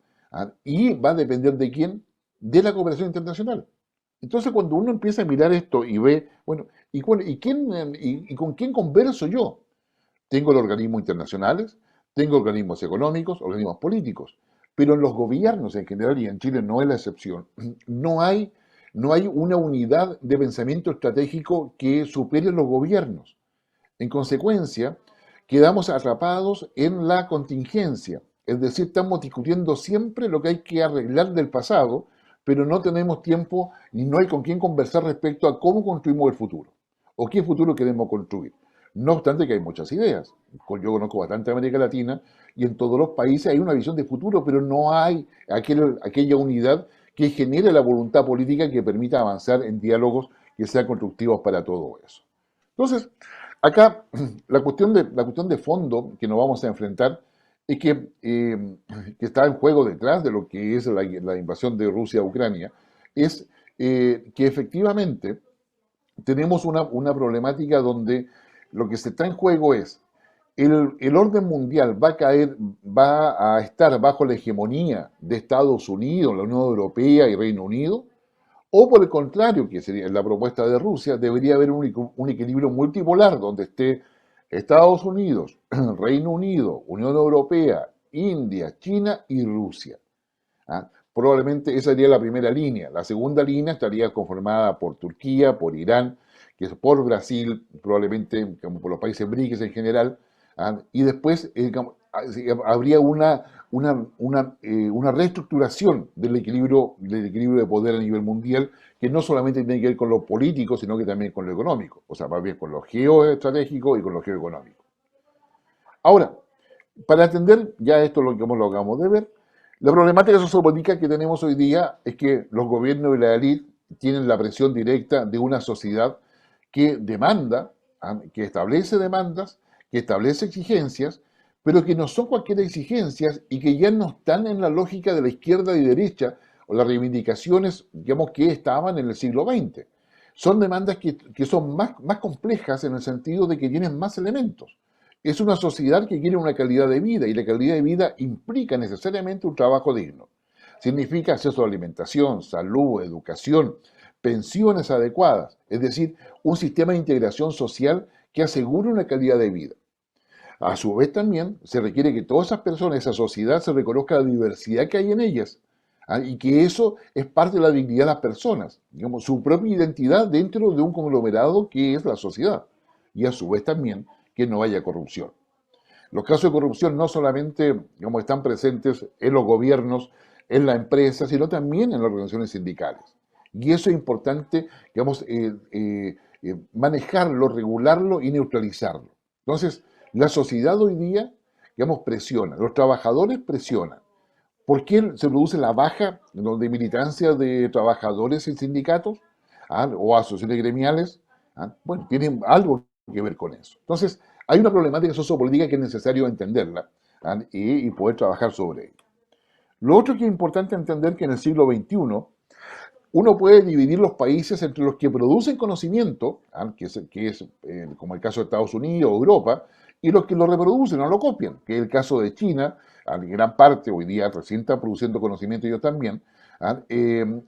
y va a depender de quién, de la cooperación internacional. Entonces, cuando uno empieza a mirar esto y ve, bueno, ¿y con quién converso yo? Tengo los organismos internacionales, tengo organismos económicos, organismos políticos, pero en los gobiernos en general, y en Chile no es la excepción, no hay una unidad de pensamiento estratégico que supere los gobiernos. En consecuencia, quedamos atrapados en la contingencia, es decir, estamos discutiendo siempre lo que hay que arreglar del pasado, pero no tenemos tiempo y no hay con quién conversar respecto a cómo construimos el futuro o qué futuro queremos construir. No obstante que hay muchas ideas. Yo conozco bastante América Latina y en todos los países hay una visión de futuro, pero no hay aquella unidad que genere la voluntad política que permita avanzar en diálogos que sean constructivos para todo eso. Entonces, acá la cuestión de fondo que nos vamos a enfrentar es que está en juego detrás de lo que es la invasión de Rusia a Ucrania, es que efectivamente tenemos una problemática donde lo que se está en juego es el orden mundial va a estar bajo la hegemonía de Estados Unidos, la Unión Europea y Reino Unido, O por el contrario, que sería la propuesta de Rusia, debería haber un equilibrio multipolar donde esté Estados Unidos, Reino Unido, Unión Europea, India, China y Rusia. ¿Ah? Probablemente esa sería la primera línea. La segunda línea estaría conformada por Turquía, por Irán, que es por Brasil, probablemente como por los países BRICS en general, ¿ah? Y después habría una reestructuración del equilibrio de poder a nivel mundial, que no solamente tiene que ver con lo político, sino que también con lo económico, o sea, más bien con lo geoestratégico y con lo geoeconómico. Ahora, para atender ya esto lo acabamos de ver, la problemática sociopolítica que tenemos hoy día es que los gobiernos y la élite tienen la presión directa de una sociedad que demanda, que establece demandas, que establece exigencias, pero que no son cualquier exigencias y que ya no están en la lógica de la izquierda y derecha o las reivindicaciones, digamos, que estaban en el siglo XX. Son demandas que son más complejas en el sentido de que tienen más elementos. Es una sociedad que quiere una calidad de vida y la calidad de vida implica necesariamente un trabajo digno. Significa acceso a alimentación, salud, educación, pensiones adecuadas, es decir, un sistema de integración social que asegure una calidad de vida. A su vez también se requiere que todas esas personas, esa sociedad, se reconozca la diversidad que hay en ellas, y que eso es parte de la dignidad de las personas, digamos, su propia identidad dentro de un conglomerado que es la sociedad, y a su vez también que no haya corrupción. Los casos de corrupción no solamente, digamos, están presentes en los gobiernos, en la empresa, sino también en las organizaciones sindicales. Y eso es importante, digamos, manejarlo, regularlo y neutralizarlo. Entonces, la sociedad hoy día, digamos, presiona, los trabajadores presionan. ¿Por qué se produce la baja de militancia de trabajadores en sindicatos o asociaciones gremiales? Bueno, tienen algo que ver con eso. Entonces, hay una problemática sociopolítica que es necesario entenderla y poder trabajar sobre ella. Lo otro que es importante entender que en el siglo XXI uno puede dividir los países entre los que producen conocimiento, que es como el caso de Estados Unidos o Europa, y los que lo reproducen o lo copian, que es el caso de China, en gran parte hoy día recién están produciendo conocimiento ellos también,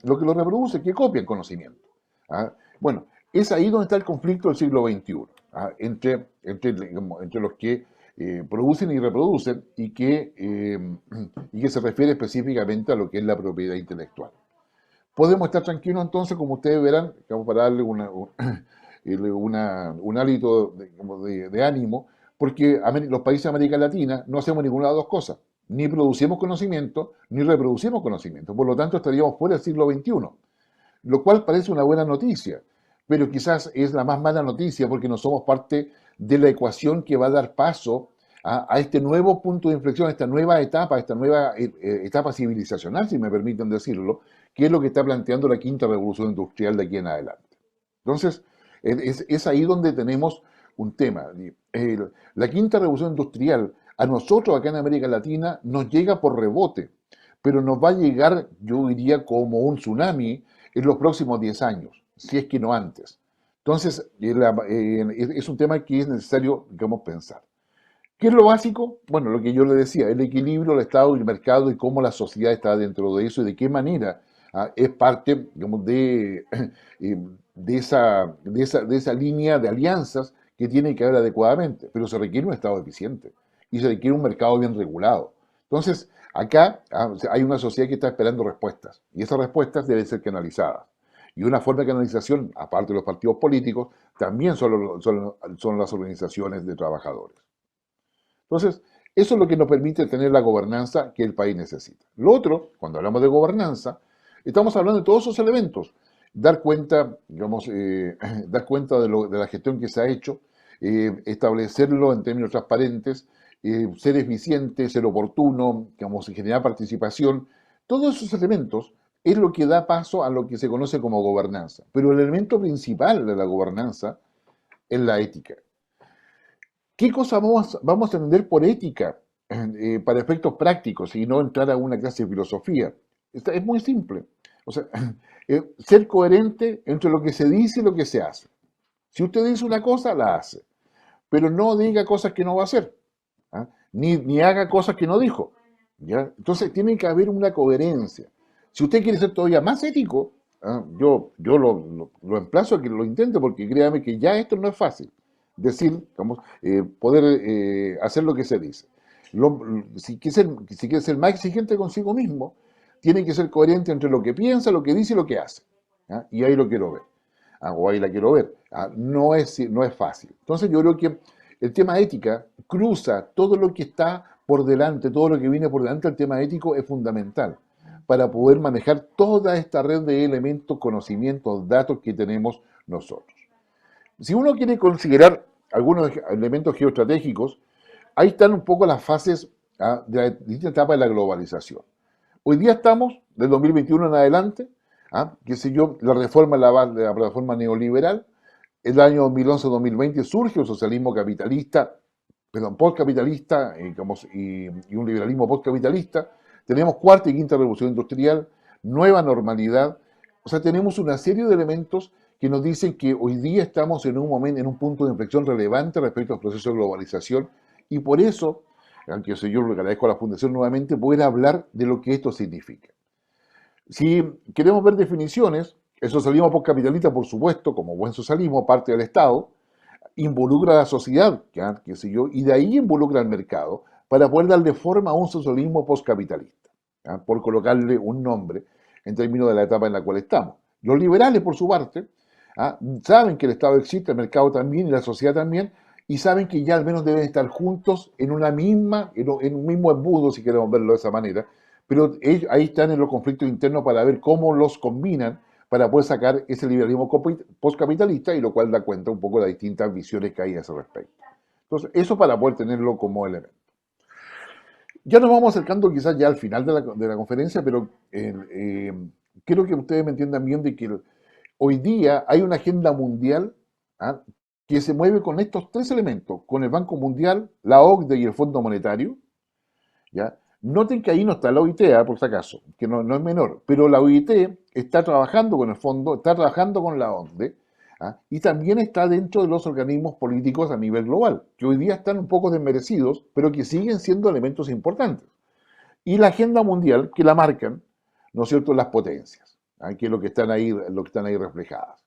lo que lo reproducen, que copian conocimiento. Bueno, es ahí donde está el conflicto del siglo XXI, entre los que producen y reproducen y que se refiere específicamente a lo que es la propiedad intelectual. Podemos estar tranquilos entonces, como ustedes verán, vamos para darle un hálito de ánimo, porque los países de América Latina no hacemos ninguna de las dos cosas, ni producimos conocimiento, ni reproducimos conocimiento, por lo tanto estaríamos fuera del siglo XXI, lo cual parece una buena noticia, pero quizás es la más mala noticia porque no somos parte de la ecuación que va a dar paso a este nuevo punto de inflexión, a esta nueva etapa civilizacional, si me permiten decirlo, que es lo que está planteando la quinta revolución industrial de aquí en adelante. Entonces, es ahí donde tenemos un tema. La quinta revolución industrial, a nosotros acá en América Latina, nos llega por rebote, pero nos va a llegar, yo diría, como un tsunami en los próximos 10 años, si es que no antes. Entonces, es un tema que es necesario, digamos, pensar. ¿Qué es lo básico? Bueno, lo que yo le decía, el equilibrio, el Estado y el mercado y cómo la sociedad está dentro de eso y de qué manera es parte, digamos, de esa línea de alianzas que tiene que haber adecuadamente, pero se requiere un Estado eficiente y se requiere un mercado bien regulado. Entonces, acá hay una sociedad que está esperando respuestas y esas respuestas deben ser canalizadas. Y una forma de canalización, aparte de los partidos políticos, también son las organizaciones de trabajadores. Entonces, eso es lo que nos permite tener la gobernanza que el país necesita. Lo otro, cuando hablamos de gobernanza, estamos hablando de todos esos elementos. Dar cuenta, digamos, dar cuenta de la gestión que se ha hecho, establecerlo en términos transparentes, ser eficiente, ser oportuno, digamos, generar participación. Todos esos elementos es lo que da paso a lo que se conoce como gobernanza. Pero el elemento principal de la gobernanza es la ética. ¿Qué cosa vamos a entender por ética para efectos prácticos y no entrar a una clase de filosofía? Es muy simple. O sea, ser coherente entre lo que se dice y lo que se hace. Si usted dice una cosa, la hace. Pero no diga cosas que no va a hacer. Ni haga cosas que no dijo. ¿Ya? Entonces tiene que haber una coherencia. Si usted quiere ser todavía más ético, Yo lo emplazo a que lo intente porque créame que ya esto no es fácil. Decir, digamos, poder hacer lo que se dice. Si quiere ser más exigente consigo mismo, tiene que ser coherente entre lo que piensa, lo que dice y lo que hace. Y ahí lo quiero ver. O ahí la quiero ver. No es fácil. Entonces yo creo que el tema ética cruza todo lo que está por delante, todo lo que viene por delante. El tema ético es fundamental para poder manejar toda esta red de elementos, conocimientos, datos que tenemos nosotros. Si uno quiere considerar algunos elementos geoestratégicos, ahí están un poco las fases de la distinta etapa de la globalización. Hoy día estamos, del 2021 en adelante, qué sé yo, la reforma de la plataforma neoliberal. El año 2011-2020 surge un socialismo capitalista, perdón, postcapitalista y un liberalismo postcapitalista. Tenemos cuarta y quinta revolución industrial, nueva normalidad. O sea, tenemos una serie de elementos que nos dicen que hoy día estamos en un momento, en un punto de inflexión relevante respecto al proceso de globalización, y por eso, aunque yo le agradezco a la Fundación nuevamente, poder hablar de lo que esto significa. Si queremos ver definiciones, el socialismo postcapitalista, por supuesto, como buen socialismo, parte del Estado, involucra a la sociedad, qué sé yo, y de ahí involucra al mercado para poder darle forma a un socialismo postcapitalista, por colocarle un nombre en términos de la etapa en la cual estamos. Los liberales, por su parte, saben que el Estado existe, el mercado también y la sociedad también, y saben que ya al menos deben estar juntos en un mismo embudo, si queremos verlo de esa manera, pero ellos ahí están en los conflictos internos para ver cómo los combinan para poder sacar ese liberalismo postcapitalista, y lo cual da cuenta un poco de las distintas visiones que hay a ese respecto. Entonces, eso para poder tenerlo como elemento. Ya nos vamos acercando quizás ya al final de la conferencia, pero quiero que ustedes me entiendan bien de que hoy día hay una agenda mundial que se mueve con estos tres elementos, con el Banco Mundial, la OCDE y el Fondo Monetario. ¿Ya? Noten que ahí no está la OIT, por si acaso, que no es menor, pero la OIT está trabajando con el fondo, está trabajando con la OCDE, y también está dentro de los organismos políticos a nivel global, que hoy día están un poco desmerecidos, pero que siguen siendo elementos importantes. Y la agenda mundial que la marcan, ¿no es cierto?, las potencias, que es lo que están ahí reflejadas.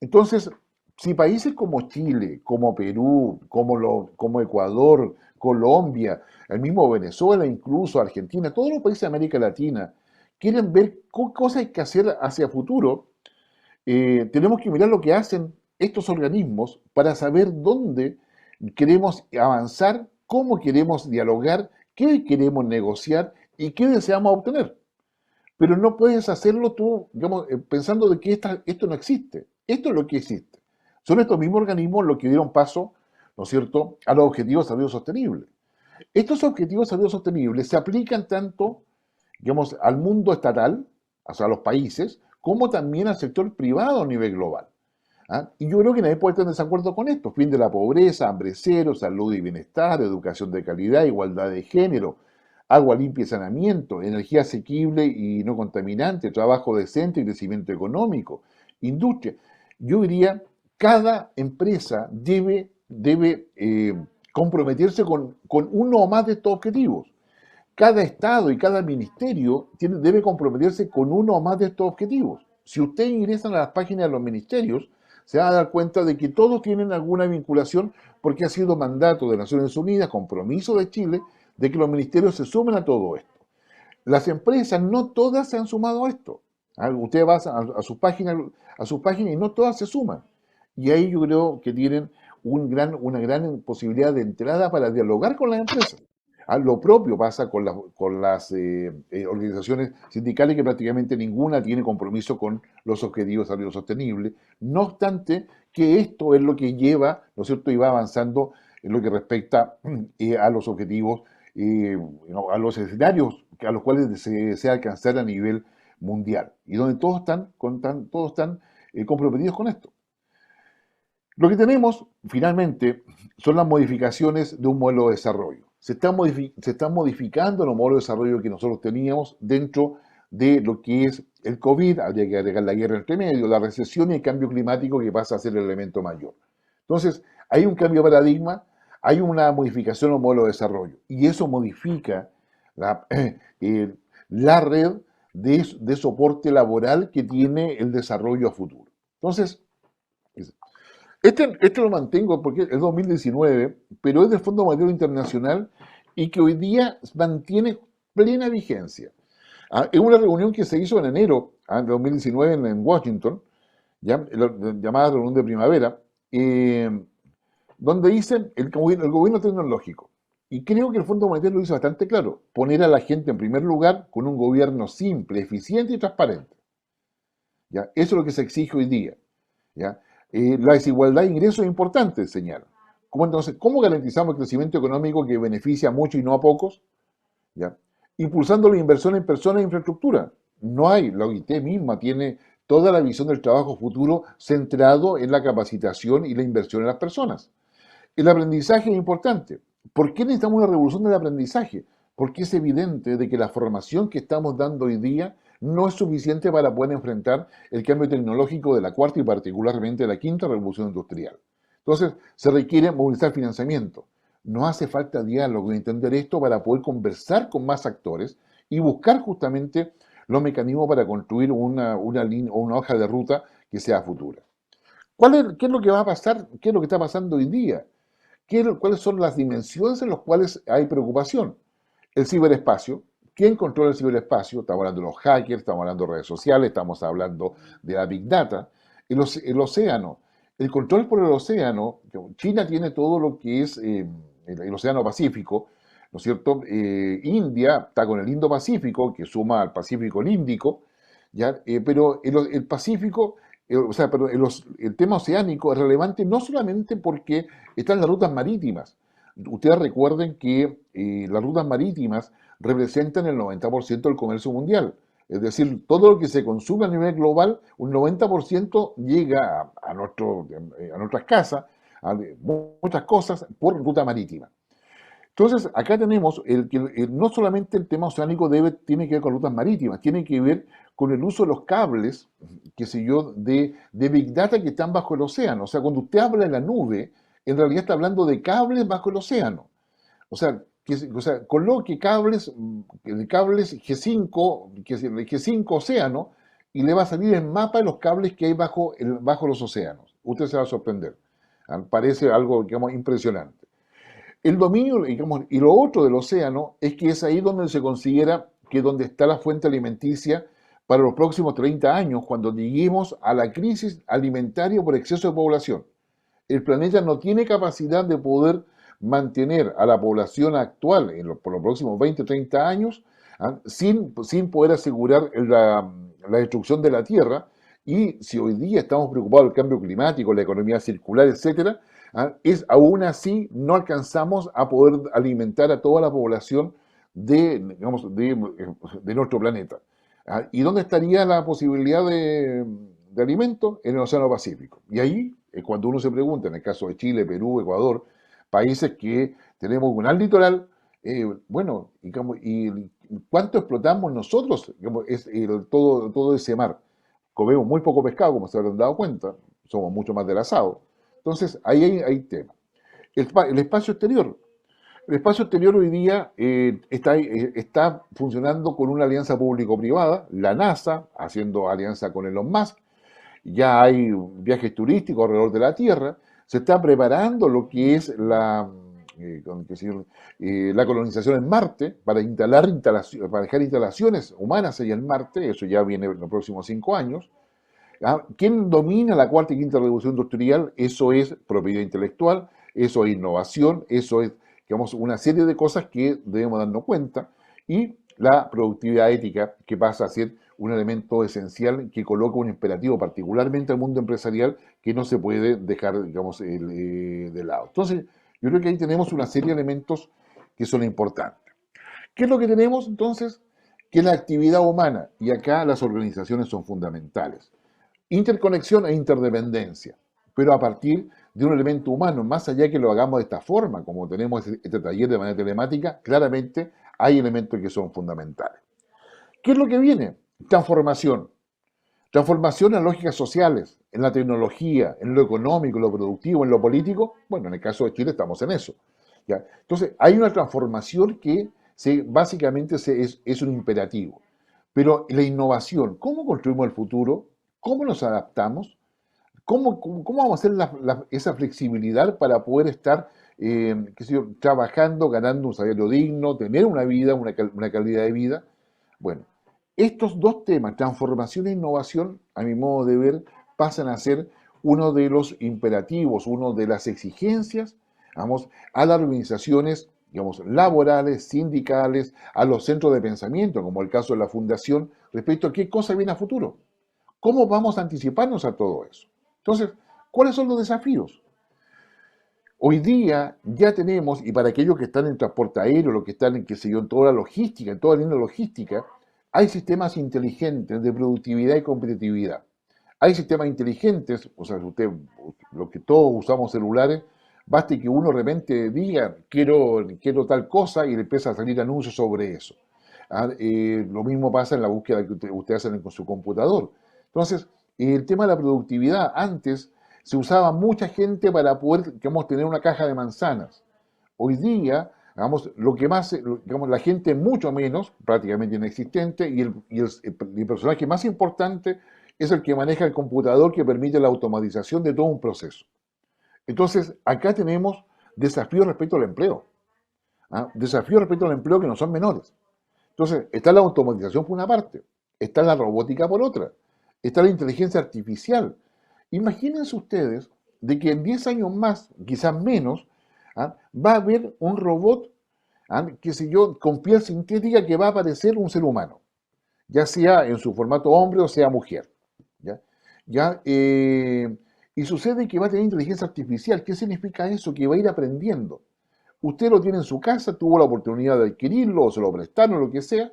Entonces, si países como Chile, como Perú, como Ecuador, Colombia, el mismo Venezuela, incluso Argentina, todos los países de América Latina quieren ver qué cosas hay que hacer hacia futuro, tenemos que mirar lo que hacen estos organismos para saber dónde queremos avanzar, cómo queremos dialogar, qué queremos negociar y qué deseamos obtener. Pero no puedes hacerlo tú, digamos, pensando de que esto no existe. Esto es lo que existe. Son estos mismos organismos los que dieron paso, ¿no es cierto?, a los objetivos de desarrollo sostenible. Estos objetivos de desarrollo sostenible se aplican tanto, digamos, al mundo estatal, o sea, a los países, como también al sector privado a nivel global. Y yo creo que nadie puede estar en desacuerdo con esto. Fin de la pobreza, hambre cero, salud y bienestar, educación de calidad, igualdad de género, agua limpia y saneamiento, energía asequible y no contaminante, trabajo decente y crecimiento económico, industria. Yo diría, cada empresa debe comprometerse con uno o más de estos objetivos. Cada estado y cada ministerio debe comprometerse con uno o más de estos objetivos. Si ustedes ingresan a las páginas de los ministerios, se van a dar cuenta de que todos tienen alguna vinculación, porque ha sido mandato de Naciones Unidas, compromiso de Chile, de que los ministerios se sumen a todo esto. Las empresas no todas se han sumado a esto. Usted va a sus páginas y no todas se suman. Y ahí yo creo que tienen una gran posibilidad de entrada para dialogar con las empresas. Lo propio pasa con las organizaciones sindicales, que prácticamente ninguna tiene compromiso con los objetivos de desarrollo sostenible. No obstante, que esto es lo que lleva, ¿no es cierto?, y va avanzando en lo que respecta a los objetivos, a los escenarios a los cuales se desea alcanzar a nivel mundial, y donde todos están comprometidos con esto. Lo que tenemos, finalmente, son las modificaciones de un modelo de desarrollo. Se están modificando los modelos de desarrollo que nosotros teníamos dentro de lo que es el COVID, habría que agregar la guerra entre medio, la recesión y el cambio climático, que pasa a ser el elemento mayor. Entonces, hay un cambio de paradigma, hay una modificación en los modelos de desarrollo, y eso modifica la red de soporte laboral que tiene el desarrollo a futuro. Entonces, este lo mantengo porque es 2019, pero es del Fondo Monetario Internacional y que hoy día mantiene plena vigencia. Es una reunión que se hizo en enero de 2019 en Washington, llamada reunión de primavera, donde dicen el gobierno tecnológico. Y creo que el Fondo Monetario lo hizo bastante claro, poner a la gente en primer lugar con un gobierno simple, eficiente y transparente. ¿Ya? Eso es lo que se exige hoy día. ¿Ya? La desigualdad de ingresos es importante, señala. Entonces, ¿cómo garantizamos el crecimiento económico que beneficia a muchos y no a pocos? ¿Ya? Impulsando la inversión en personas e infraestructura. No hay, la OIT misma tiene toda la visión del trabajo futuro centrado en la capacitación y la inversión en las personas. El aprendizaje es importante. ¿Por qué necesitamos una revolución del aprendizaje? Porque es evidente de que la formación que estamos dando hoy día no es suficiente para poder enfrentar el cambio tecnológico de la cuarta y particularmente de la quinta revolución industrial. Entonces, se requiere movilizar financiamiento. No hace falta diálogo y entender esto para poder conversar con más actores y buscar justamente los mecanismos para construir una línea o una hoja de ruta que sea futura. ¿Qué es lo que va a pasar? ¿Qué es lo que está pasando hoy día? ¿Cuáles son las dimensiones en las cuales hay preocupación? El ciberespacio. ¿Quién controla el ciberespacio? Estamos hablando de los hackers, estamos hablando de redes sociales, estamos hablando de la Big Data. El océano. El control por el océano. China tiene todo lo que es el océano Pacífico, ¿no es cierto? India está con el Indo-Pacífico, que suma al Pacífico el Índico, ¿ya? Pero el Pacífico, pero el tema oceánico es relevante no solamente porque están las rutas marítimas. Ustedes recuerden que las rutas marítimas representan el 90% del comercio mundial. Es decir, todo lo que se consume a nivel global, un 90% llega a nuestras casas, a muchas cosas, por ruta marítima. Entonces, acá tenemos no solamente el tema oceánico tiene que ver con rutas marítimas, tiene que ver con el uso de los cables, qué sé yo, de Big Data que están bajo el océano. O sea, cuando usted habla de la nube, en realidad está hablando de cables bajo el océano. O sea, coloque cables G5, G5 océano, y le va a salir el mapa de los cables que hay bajo los océanos. Usted se va a sorprender. Parece algo, digamos, impresionante. El dominio, digamos, y lo otro del océano es que es ahí donde se considera que donde está la fuente alimenticia para los próximos 30 años, cuando lleguemos a la crisis alimentaria por exceso de población. El planeta no tiene capacidad de poder mantener a la población actual por los próximos 20 o 30 años sin poder asegurar la destrucción de la Tierra. Y si hoy día estamos preocupados del cambio climático, la economía circular, etcétera, aún así no alcanzamos a poder alimentar a toda la población de nuestro planeta. ¿Y dónde estaría la posibilidad de alimento? En el Océano Pacífico. Y ahí es cuando uno se pregunta, en el caso de Chile, Perú, Ecuador, países que tenemos un gran litoral, bueno, digamos, ¿y cuánto explotamos nosotros todo ese mar? Comemos muy poco pescado, como se habrán dado cuenta, somos mucho más del asado. Entonces, ahí hay tema. El espacio exterior. El espacio exterior hoy día está funcionando con una alianza público-privada, la NASA haciendo alianza con Elon Musk, ya hay viajes turísticos alrededor de la Tierra, se está preparando lo que es la colonización en Marte, para dejar instalaciones humanas ahí en Marte, eso ya viene en los próximos 5 años. ¿Quién domina la cuarta y quinta revolución industrial? Eso es propiedad intelectual, eso es innovación, eso es, digamos, una serie de cosas que debemos darnos cuenta, y la productividad ética, que pasa a ser un elemento esencial que coloca un imperativo, particularmente al mundo empresarial, que no se puede dejar, digamos, de lado. Entonces, yo creo que ahí tenemos una serie de elementos que son importantes. ¿Qué es lo que tenemos entonces? Que la actividad humana, y acá las organizaciones son fundamentales. Interconexión e interdependencia, pero a partir de un elemento humano, más allá que lo hagamos de esta forma, como tenemos este taller de manera telemática, claramente hay elementos que son fundamentales. ¿Qué es lo que viene? Transformación. Transformación en lógicas sociales, en la tecnología, en lo económico, en lo productivo, en lo político. Bueno, en el caso de Chile estamos en eso. ¿Ya? Entonces, hay una transformación que básicamente es un imperativo. Pero la innovación, ¿cómo construimos el futuro? ¿Cómo nos adaptamos? ¿Cómo vamos a hacer esa flexibilidad para poder estar qué sé yo, trabajando, ganando un salario digno, tener una vida, una calidad de vida? Bueno, estos dos temas, transformación e innovación, a mi modo de ver, pasan a ser uno de los imperativos, uno de las exigencias, vamos, a las organizaciones, digamos, laborales, sindicales, a los centros de pensamiento, como el caso de la Fundación, respecto a qué cosa viene a futuro. ¿Cómo vamos a anticiparnos a todo eso? Entonces, ¿cuáles son los desafíos? Hoy día ya tenemos, y para aquellos que están en transporte aéreo, los que están en, qué sé yo, en toda la logística, en toda la línea logística, hay sistemas inteligentes de productividad y competitividad. Hay sistemas inteligentes, o sea, lo que todos usamos celulares, basta que uno de repente diga, quiero tal cosa, y le empieza a salir anuncios sobre eso. Lo mismo pasa en la búsqueda que usted hace con su computador. Entonces, el tema de la productividad, antes se usaba mucha gente para poder, digamos, tener una caja de manzanas. Hoy día, digamos, lo que más, digamos, la gente mucho menos, prácticamente inexistente, y el personaje más importante es el que maneja el computador que permite la automatización de todo un proceso. Entonces, acá tenemos desafíos respecto al empleo. Desafíos respecto al empleo que no son menores. Entonces, está la automatización por una parte, está la robótica por otra, está la inteligencia artificial. Imagínense ustedes de que en 10 años más, quizás menos, va a haber un robot, qué sé yo, con piel sintética que va a parecer un ser humano, ya sea en su formato hombre o sea mujer. ¿Ya? ¿Ya? Y sucede que va a tener inteligencia artificial. ¿Qué significa eso? Que va a ir aprendiendo. Usted lo tiene en su casa, tuvo la oportunidad de adquirirlo, o se lo prestaron, lo que sea,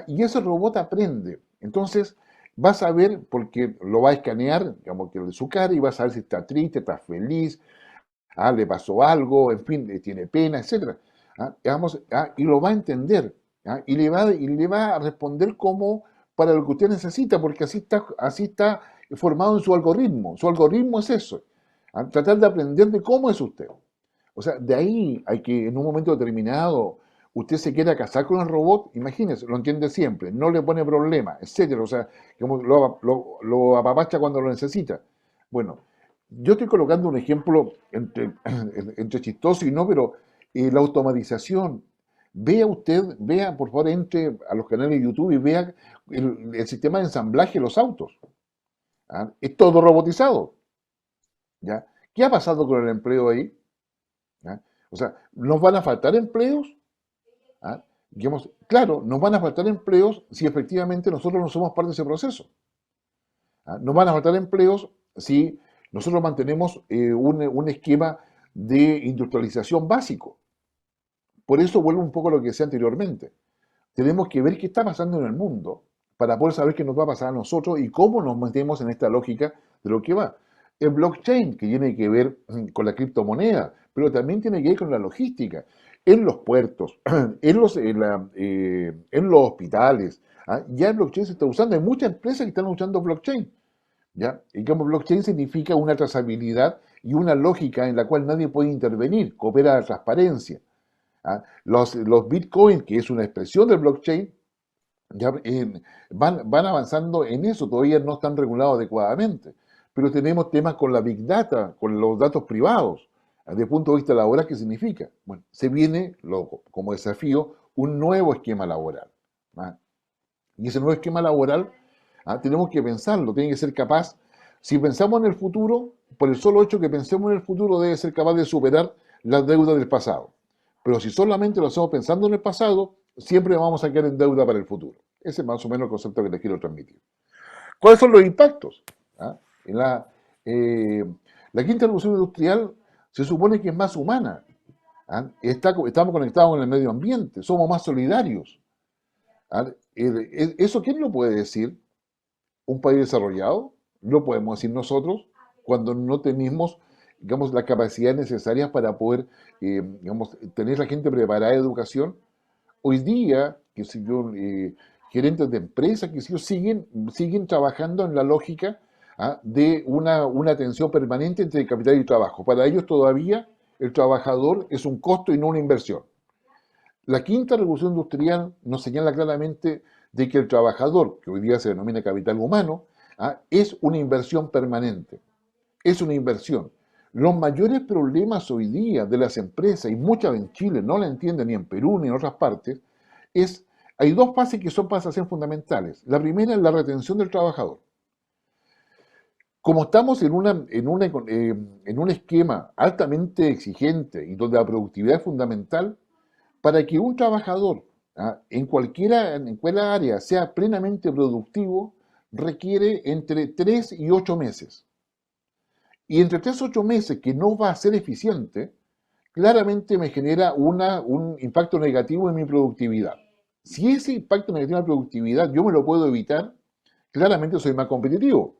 y ese robot aprende. Entonces, va a saber, porque lo va a escanear, digamos, que de su cara, y va a saber si está triste, está feliz, le pasó algo, en fin, tiene pena, etc. Y lo va a entender, y le va a responder como para lo que usted necesita, porque así está formado en su algoritmo. Su algoritmo es eso, tratar de aprender de cómo es usted. O sea, de ahí hay que en un momento determinado usted se quiera casar con el robot, imagínese, lo entiende siempre, no le pone problema, etcétera. O sea, como lo apapacha cuando lo necesita. Bueno, yo estoy colocando un ejemplo entre chistoso y no, pero la automatización. Vea, por favor, entre a los canales de YouTube y vea el sistema de ensamblaje de los autos. Es todo robotizado. ¿Ya? ¿Qué ha pasado con el empleo ahí? ¿Ya? O sea, ¿nos van a faltar empleos? Digamos, claro, nos van a faltar empleos si efectivamente nosotros no somos parte de ese proceso. Nos van a faltar empleos si nosotros mantenemos un esquema de industrialización básico. Por eso vuelvo un poco a lo que decía anteriormente. Tenemos que ver qué está pasando en el mundo para poder saber qué nos va a pasar a nosotros y cómo nos metemos en esta lógica de lo que va. El blockchain, que tiene que ver con la criptomoneda, pero también tiene que ver con la logística, en los puertos, en los hospitales. Ya el blockchain se está usando. Hay muchas empresas que están usando blockchain. ¿Ya? Y como blockchain significa una trazabilidad y una lógica en la cual nadie puede intervenir, coopera la transparencia. Los bitcoins, que es una expresión del blockchain, ya, van avanzando en eso, todavía no están regulados adecuadamente. Pero tenemos temas con la big data, con los datos privados. Desde el punto de vista laboral, ¿qué significa? Bueno, se viene como desafío un nuevo esquema laboral. Y ese nuevo esquema laboral tenemos que pensarlo, tiene que ser capaz. Si pensamos en el futuro, por el solo hecho que pensemos en el futuro, debe ser capaz de superar las deudas del pasado. Pero si solamente lo hacemos pensando en el pasado, siempre vamos a quedar en deuda para el futuro. Ese es más o menos el concepto que les quiero transmitir. ¿Cuáles son los impactos? En la quinta revolución industrial se supone que es más humana. Estamos conectados con el medio ambiente, somos más solidarios. ¿Eso quién lo puede decir? ¿Un país desarrollado? Lo podemos decir nosotros cuando no tenemos, digamos, las capacidades necesarias para poder, digamos, tener la gente preparada de educación. Hoy día, que si yo, gerentes de empresas que si yo, siguen trabajando en la lógica de una tensión permanente entre capital y trabajo. Para ellos todavía el trabajador es un costo y no una inversión. La quinta revolución industrial nos señala claramente de que el trabajador, que hoy día se denomina capital humano, es una inversión permanente, es una inversión. Los mayores problemas hoy día de las empresas, y muchas en Chile no la entienden ni en Perú ni en otras partes, hay dos fases que pasan a ser fundamentales. La primera es la retención del trabajador. Como estamos en un esquema altamente exigente y donde la productividad es fundamental, para que un trabajador en cualquier área sea plenamente productivo, requiere entre 3 y 8 meses. Y entre 3 y 8 meses que no va a ser eficiente, claramente me genera un impacto negativo en mi productividad. Si ese impacto negativo en la productividad yo me lo puedo evitar, claramente soy más competitivo.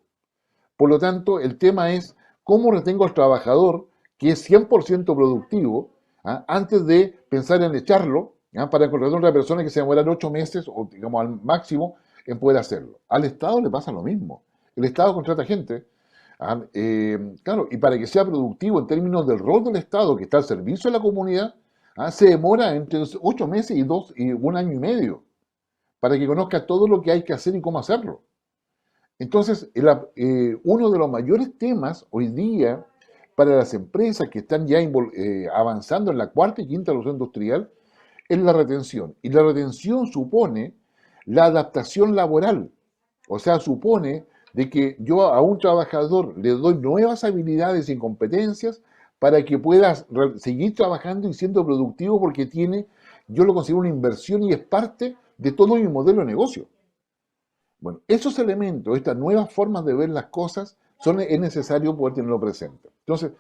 Por lo tanto, el tema es cómo retengo al trabajador que es 100% productivo antes de pensar en echarlo para contratar a otra persona que se demorará 8 meses o digamos al máximo en poder hacerlo. Al Estado le pasa lo mismo. El Estado contrata gente, claro, y para que sea productivo en términos del rol del Estado que está al servicio de la comunidad, se demora entre 8 meses y 1 año y medio para que conozca todo lo que hay que hacer y cómo hacerlo. Entonces, uno de los mayores temas hoy día para las empresas que están ya avanzando en la cuarta y quinta revolución industrial es la retención. Y la retención supone la adaptación laboral. O sea, supone de que yo a un trabajador le doy nuevas habilidades y competencias para que pueda seguir trabajando y siendo productivo porque yo lo considero una inversión y es parte de todo mi modelo de negocio. Bueno, esos elementos, estas nuevas formas de ver las cosas, es necesario poder tenerlo presente. Entonces,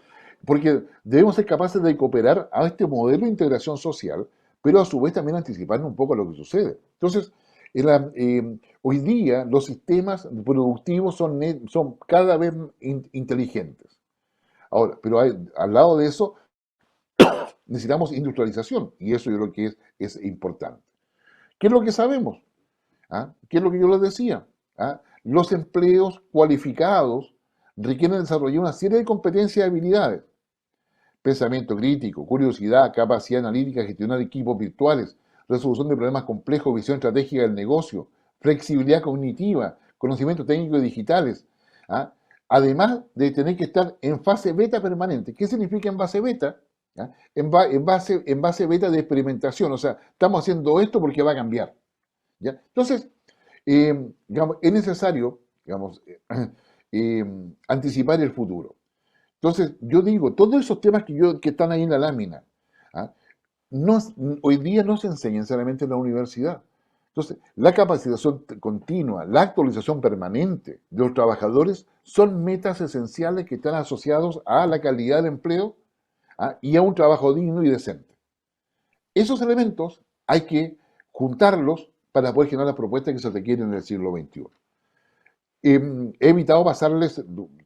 porque debemos ser capaces de cooperar a este modelo de integración social, pero a su vez también anticiparnos un poco a lo que sucede. Entonces, hoy día los sistemas productivos son cada vez inteligentes. Ahora, pero al lado de eso, necesitamos industrialización, y eso yo creo que es importante. ¿Qué es lo que sabemos? ¿Qué es lo que yo les decía? Los empleos cualificados requieren desarrollar una serie de competencias y habilidades. Pensamiento crítico, curiosidad, capacidad analítica, gestionar equipos virtuales, resolución de problemas complejos, visión estratégica del negocio, flexibilidad cognitiva, conocimientos técnicos y digitales. Además de tener que estar en fase beta permanente. ¿Qué significa en fase beta? En base beta de experimentación. O sea, estamos haciendo esto porque va a cambiar. ¿Ya? Entonces, digamos, es necesario, digamos, anticipar el futuro. Entonces, yo digo, todos esos temas que están ahí en la lámina, hoy día no se enseñan solamente en la universidad. Entonces, la capacitación continua, la actualización permanente de los trabajadores son metas esenciales que están asociados a la calidad del empleo y a un trabajo digno y decente. Esos elementos hay que juntarlos para poder generar las propuestas que se requieren en el siglo XXI. He evitado pasarles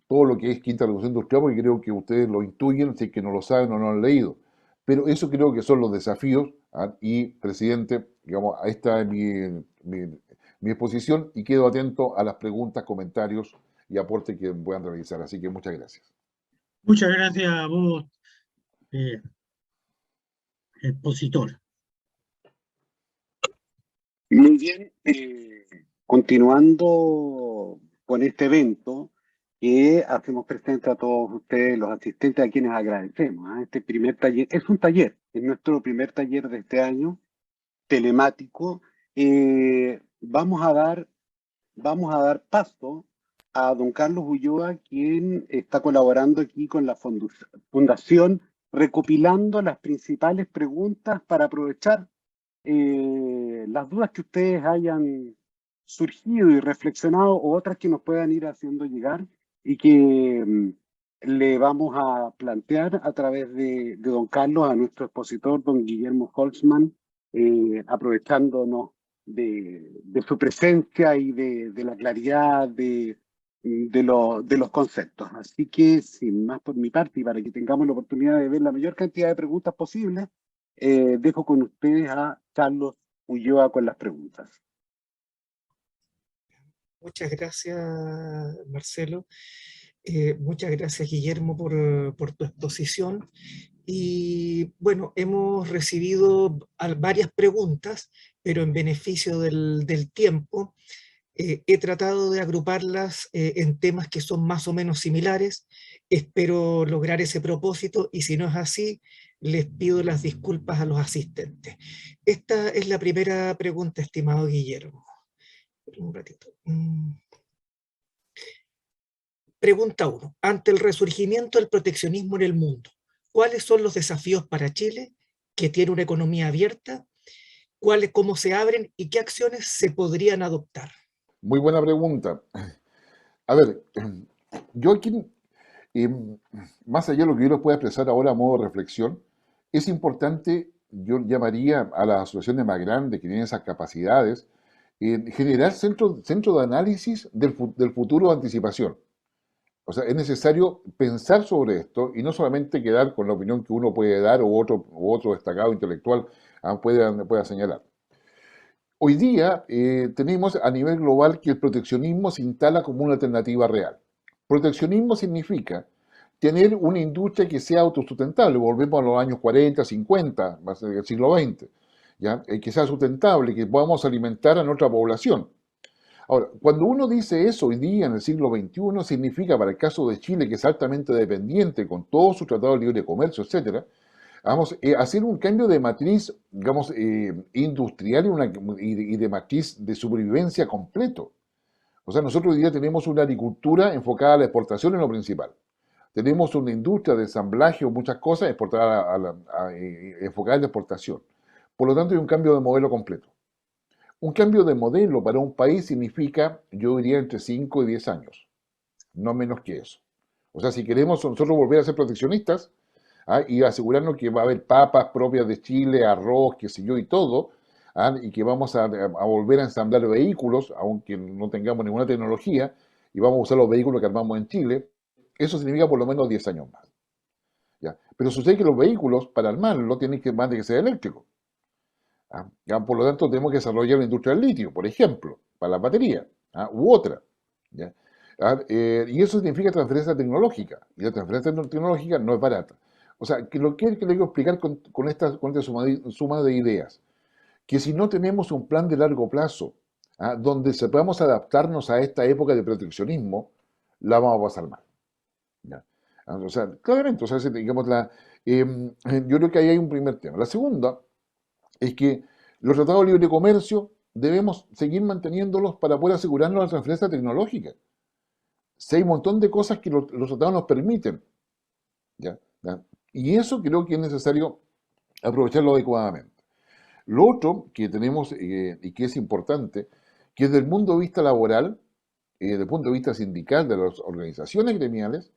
todo lo que es quinta revolución industrial porque creo que ustedes lo intuyen, si es que no lo saben o no lo han leído. Pero eso creo que son los desafíos y, presidente, digamos, ahí está mi exposición y quedo atento a las preguntas, comentarios y aportes que puedan realizar. Así que muchas gracias. Muchas gracias a vos, expositor. Muy bien, continuando con este evento que hacemos presente a todos ustedes, los asistentes, a quienes agradecemos. Este primer taller es un taller, es nuestro primer taller de este año, telemático. Vamos a dar paso a don Carlos Ulloa, quien está colaborando aquí con la Fundación, recopilando las principales preguntas para aprovechar las dudas que ustedes hayan surgido y reflexionado o otras que nos puedan ir haciendo llegar y que le vamos a plantear a través de don Carlos a nuestro expositor, don Guillermo Holzman, aprovechándonos de su presencia y de la claridad de los conceptos. Así que, sin más por mi parte, y para que tengamos la oportunidad de ver la mayor cantidad de preguntas posibles, dejo con ustedes a Carlos Ulloa con las preguntas. Muchas gracias, Marcelo. Muchas gracias, Guillermo, por tu exposición. Y bueno, hemos recibido varias preguntas, pero en beneficio del tiempo, he tratado de agruparlas en temas que son más o menos similares. Espero lograr ese propósito y si no es así, les pido las disculpas a los asistentes. Esta es la primera pregunta, estimado Guillermo. Un ratito. Pregunta 1. Ante el resurgimiento del proteccionismo en el mundo, ¿cuáles son los desafíos para Chile, que tiene una economía abierta? ¿Cómo se abren y qué acciones se podrían adoptar? Muy buena pregunta. A ver, yo aquí, eh, más allá de lo que yo les pueda expresar ahora a modo de reflexión, es importante, yo llamaría a las asociaciones más grandes que tienen esas capacidades, generar centro de análisis del futuro de anticipación. O sea, es necesario pensar sobre esto y no solamente quedar con la opinión que uno puede dar o otro destacado intelectual pueda señalar. Hoy día tenemos a nivel global que el proteccionismo se instala como una alternativa real. Proteccionismo significa tener una industria que sea autosustentable. Volvemos a los años 40, 50, más del siglo XX, ¿ya? Que sea sustentable, que podamos alimentar a nuestra población. Ahora, cuando uno dice eso hoy día en el siglo XXI, significa para el caso de Chile, que es altamente dependiente con todo su tratado de libre comercio, etcétera, vamos, hacer un cambio de matriz, digamos, industrial y de matriz de supervivencia completo. O sea, nosotros hoy día tenemos una agricultura enfocada a la exportación en lo principal. Tenemos una industria de ensamblaje o muchas cosas enfocada en la exportación. Por lo tanto, hay un cambio de modelo completo. Un cambio de modelo para un país significa, yo diría, entre 5 y 10 años. No menos que eso. O sea, si queremos nosotros volver a ser proteccionistas, y asegurarnos que va a haber papas propias de Chile, arroz, qué sé yo, y todo, y que vamos a volver a ensamblar vehículos, aunque no tengamos ninguna tecnología, y vamos a usar los vehículos que armamos en Chile, eso significa por lo menos 10 años más. ¿Ya? Pero sucede que los vehículos, para armarlo, tienen que ser eléctricos. ¿Ya? Por lo tanto, tenemos que desarrollar la industria del litio, por ejemplo, para la batería, u otra. ¿Ya? Y eso significa transferencia tecnológica, y la transferencia tecnológica no es barata. O sea, que lo que le quiero explicar con esta suma de ideas, que si no tenemos un plan de largo plazo, donde sepamos adaptarnos a esta época de proteccionismo, la vamos a pasar mal. ¿Ya? O sea, claramente, o sea, digamos, yo creo que ahí hay un primer tema. La segunda es que los tratados de libre comercio debemos seguir manteniéndolos para poder asegurarnos la transferencia tecnológica. Si hay un montón de cosas que los tratados nos permiten, ¿ya? Y eso creo que es necesario aprovecharlo adecuadamente. Lo otro que tenemos y que es importante, que desde el punto de vista laboral, desde el punto de vista sindical de las organizaciones gremiales,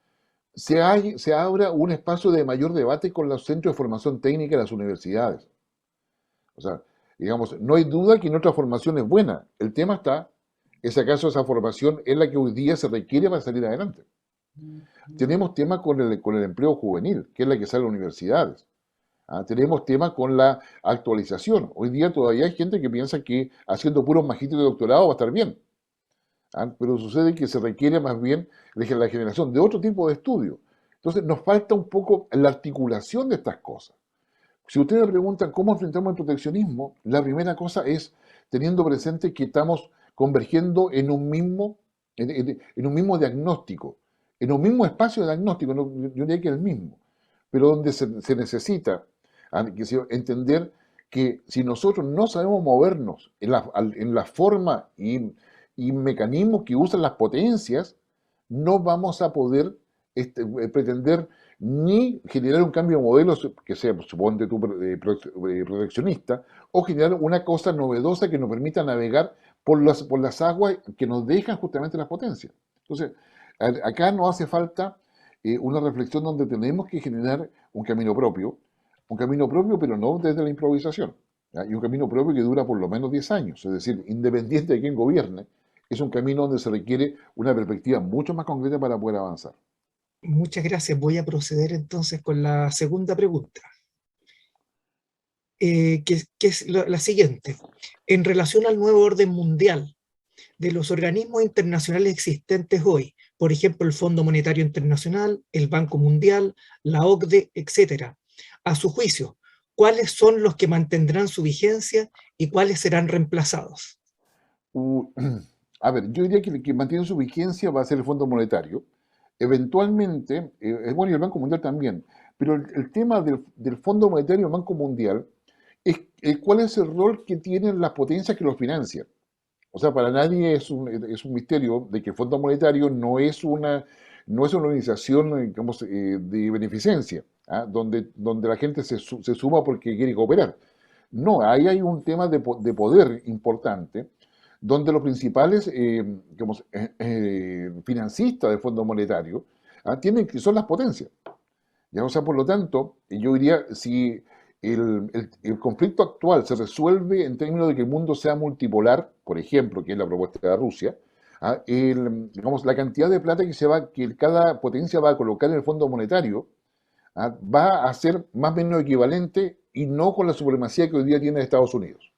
se abra un espacio de mayor debate con los centros de formación técnica de las universidades. O sea, digamos, no hay duda que nuestra formación es buena. El tema es acaso esa formación es la que hoy día se requiere para salir adelante. Tenemos temas con el empleo juvenil, que es la que sale a las universidades. Tenemos temas con la actualización. Hoy día todavía hay gente que piensa que haciendo puros magísteres de doctorado va a estar bien. Pero sucede que se requiere más bien la generación de otro tipo de estudio. Entonces nos falta un poco la articulación de estas cosas. Si ustedes me preguntan cómo enfrentamos el proteccionismo, la primera cosa es teniendo presente que estamos convergiendo en un mismo diagnóstico, en un mismo espacio de diagnóstico, yo diría que es el mismo, pero donde se necesita entender que si nosotros no sabemos movernos en la forma y mecanismos que usan las potencias, no vamos a poder pretender ni generar un cambio de modelo que sea, suponte tú, proteccionista, o generar una cosa novedosa que nos permita navegar por las aguas que nos dejan justamente las potencias. Entonces, acá nos hace falta una reflexión donde tenemos que generar un camino propio pero no desde la improvisación, ¿ya? Y un camino propio que dura por lo menos 10 años, es decir, independiente de quién gobierne, es un camino donde se requiere una perspectiva mucho más concreta para poder avanzar. Muchas gracias. Voy a proceder entonces con la segunda pregunta, que es la siguiente. En relación al nuevo orden mundial, de los organismos internacionales existentes hoy, por ejemplo, el Fondo Monetario Internacional, el Banco Mundial, la OCDE, etc., a su juicio, ¿cuáles son los que mantendrán su vigencia y cuáles serán reemplazados? Uh, a ver, yo diría que el que mantiene su vigencia va a ser el Fondo Monetario. Eventualmente, bueno, y el Banco Mundial también, pero el tema del Fondo Monetario y el Banco Mundial es cuál es el rol que tienen las potencias que los financian. O sea, para nadie es un misterio de que el Fondo Monetario no es una organización, digamos, de beneficencia, ¿ah? Donde la gente se suma porque quiere cooperar. No, ahí hay un tema de poder importante, donde los principales digamos, financistas del Fondo Monetario, ¿ah? Son las potencias. ¿Ya? O sea, por lo tanto, yo diría, si el conflicto actual se resuelve en términos de que el mundo sea multipolar, por ejemplo, que es la propuesta de Rusia, ¿ah? Digamos, la cantidad de plata que cada potencia va a colocar en el Fondo Monetario, ¿ah? Va a ser más o menos equivalente y no con la supremacía que hoy día tiene Estados Unidos.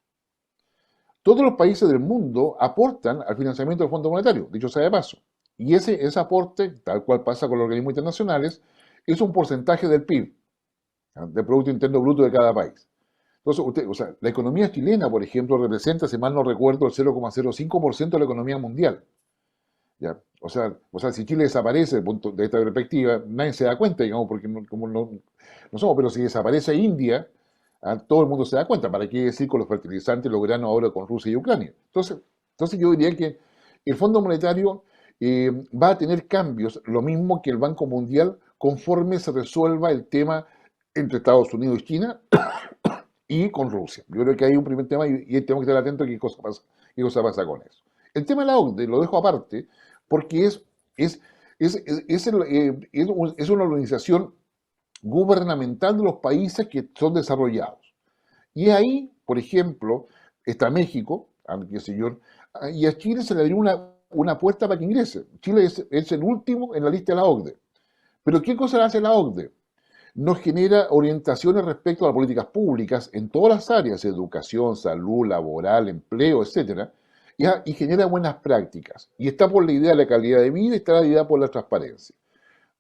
Todos los países del mundo aportan al financiamiento del Fondo Monetario, dicho sea de paso. Y ese aporte, tal cual pasa con los organismos internacionales, es un porcentaje del PIB, ¿ah? Del Producto Interno Bruto de cada país. Entonces, o sea, la economía chilena, por ejemplo, representa, si mal no recuerdo, el 0,05% de la economía mundial. ¿Ya? O sea, si Chile desaparece de esta perspectiva, nadie se da cuenta, digamos, porque no somos, pero si desaparece India, todo el mundo se da cuenta. ¿Para qué decir con los fertilizantes, los granos ahora con Rusia y Ucrania? Entonces yo diría que el Fondo Monetario va a tener cambios, lo mismo que el Banco Mundial, conforme se resuelva el tema entre Estados Unidos y China y con Rusia. Yo creo que hay un primer tema y tenemos que estar atentos a qué cosa pasa con eso. El tema de la OCDE lo dejo aparte porque es una organización gubernamental de los países que son desarrollados. Y ahí, por ejemplo, está México, qué sé yo, y a Chile se le abrió una puerta para que ingrese. Chile es el último en la lista de la OCDE. Pero ¿qué cosa hace la OCDE? Nos genera orientaciones respecto a las políticas públicas en todas las áreas, educación, salud, laboral, empleo, etcétera, y genera buenas prácticas. Y está por la idea de la calidad de vida y está la idea por la transparencia.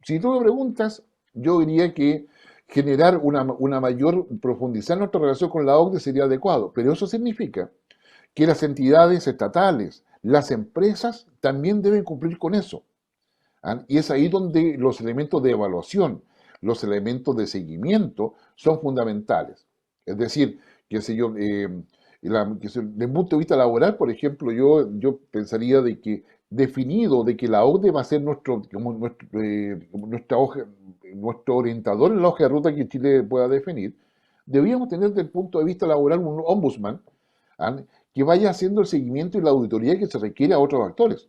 Si tú me preguntas, yo diría que generar una mayor profundizar nuestra relación con la OCDE sería adecuado, pero eso significa que las entidades estatales, las empresas, también deben cumplir con eso. ¿Ah? Y es ahí donde los elementos de evaluación, los elementos de seguimiento son fundamentales. Es decir, desde el punto de vista laboral, por ejemplo, yo pensaría de que definido de que la OCDE va a ser nuestro orientador en la hoja de ruta que Chile pueda definir, debíamos tener desde el punto de vista laboral un ombudsman, ¿ah? Que vaya haciendo el seguimiento y la auditoría que se requiere a otros actores.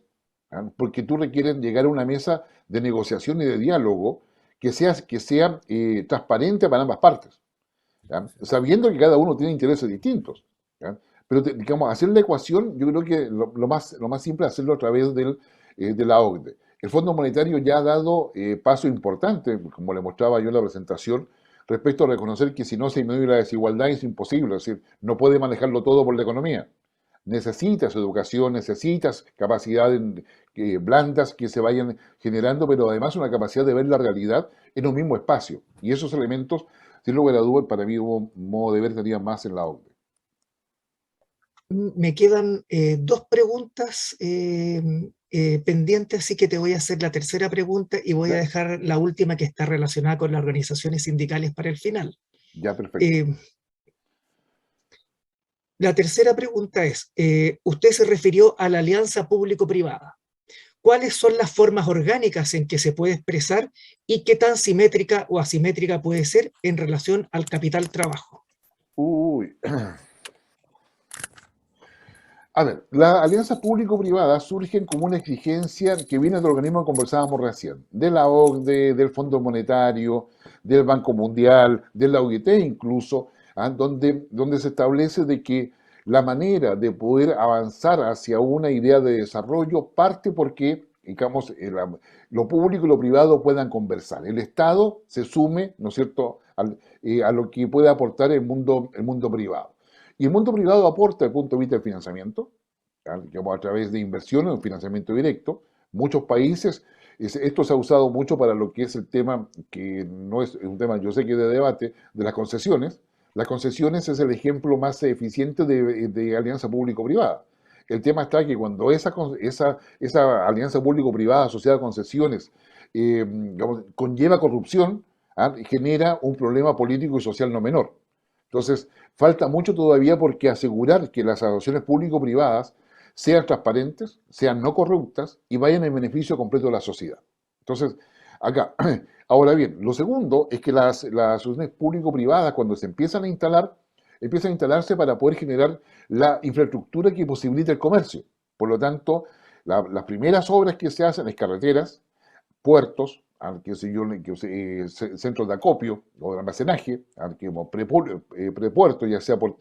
¿Ah? Porque tú requieres llegar a una mesa de negociación y de diálogo que sea transparente para ambas partes, ¿ya? Sabiendo que cada uno tiene intereses distintos, ¿ya? Pero digamos, hacer la ecuación, yo creo que lo más simple es hacerlo a través de la OCDE. El Fondo Monetario ya ha dado pasos importantes, como le mostraba yo en la presentación, respecto a reconocer que si no se disminuye la desigualdad es imposible, es decir, no puede manejarlo todo por la economía. Necesitas educación, necesitas capacidades blandas que se vayan generando, pero además una capacidad de ver la realidad en un mismo espacio. Y esos elementos, sin lugar a dudas, para mí, como modo de ver, estarían más en la OCDE. Me quedan dos preguntas pendientes, así que te voy a hacer la tercera pregunta y voy a dejar la última que está relacionada con las organizaciones sindicales para el final. Ya, perfecto. La tercera pregunta es, usted se refirió a la alianza público-privada. ¿Cuáles son las formas orgánicas en que se puede expresar y qué tan simétrica o asimétrica puede ser en relación al capital trabajo? Uy. A ver, las alianzas público-privadas surgen como una exigencia que viene del organismo que conversábamos recién, de la OCDE, del Fondo Monetario, del Banco Mundial, de la OIT incluso, donde se establece de que la manera de poder avanzar hacia una idea de desarrollo parte porque, digamos, lo público y lo privado puedan conversar. El Estado se sume, ¿no es cierto?, a lo que puede aportar el mundo privado. Y el mundo privado aporta desde el punto de vista del financiamiento, digamos, a través de inversiones, un financiamiento directo. Muchos países Esto se ha usado mucho para lo que es el tema, que no es un tema, yo sé que es de debate, de las concesiones. Las concesiones es el ejemplo más eficiente de alianza público-privada. El tema está que cuando esa alianza público-privada asociada a concesiones digamos, conlleva corrupción, genera un problema político y social no menor. Entonces, falta mucho todavía porque asegurar que las asociaciones público-privadas sean transparentes, sean no corruptas y vayan en beneficio completo de la sociedad. Entonces, acá, ahora bien, lo segundo es que las asociaciones público-privadas, cuando se empiezan a instalarse para poder generar la infraestructura que posibilita el comercio. Por lo tanto, las primeras obras que se hacen es carreteras, puertos, qué sé yo, centros de acopio o de almacenaje, prepuertos, ya sea por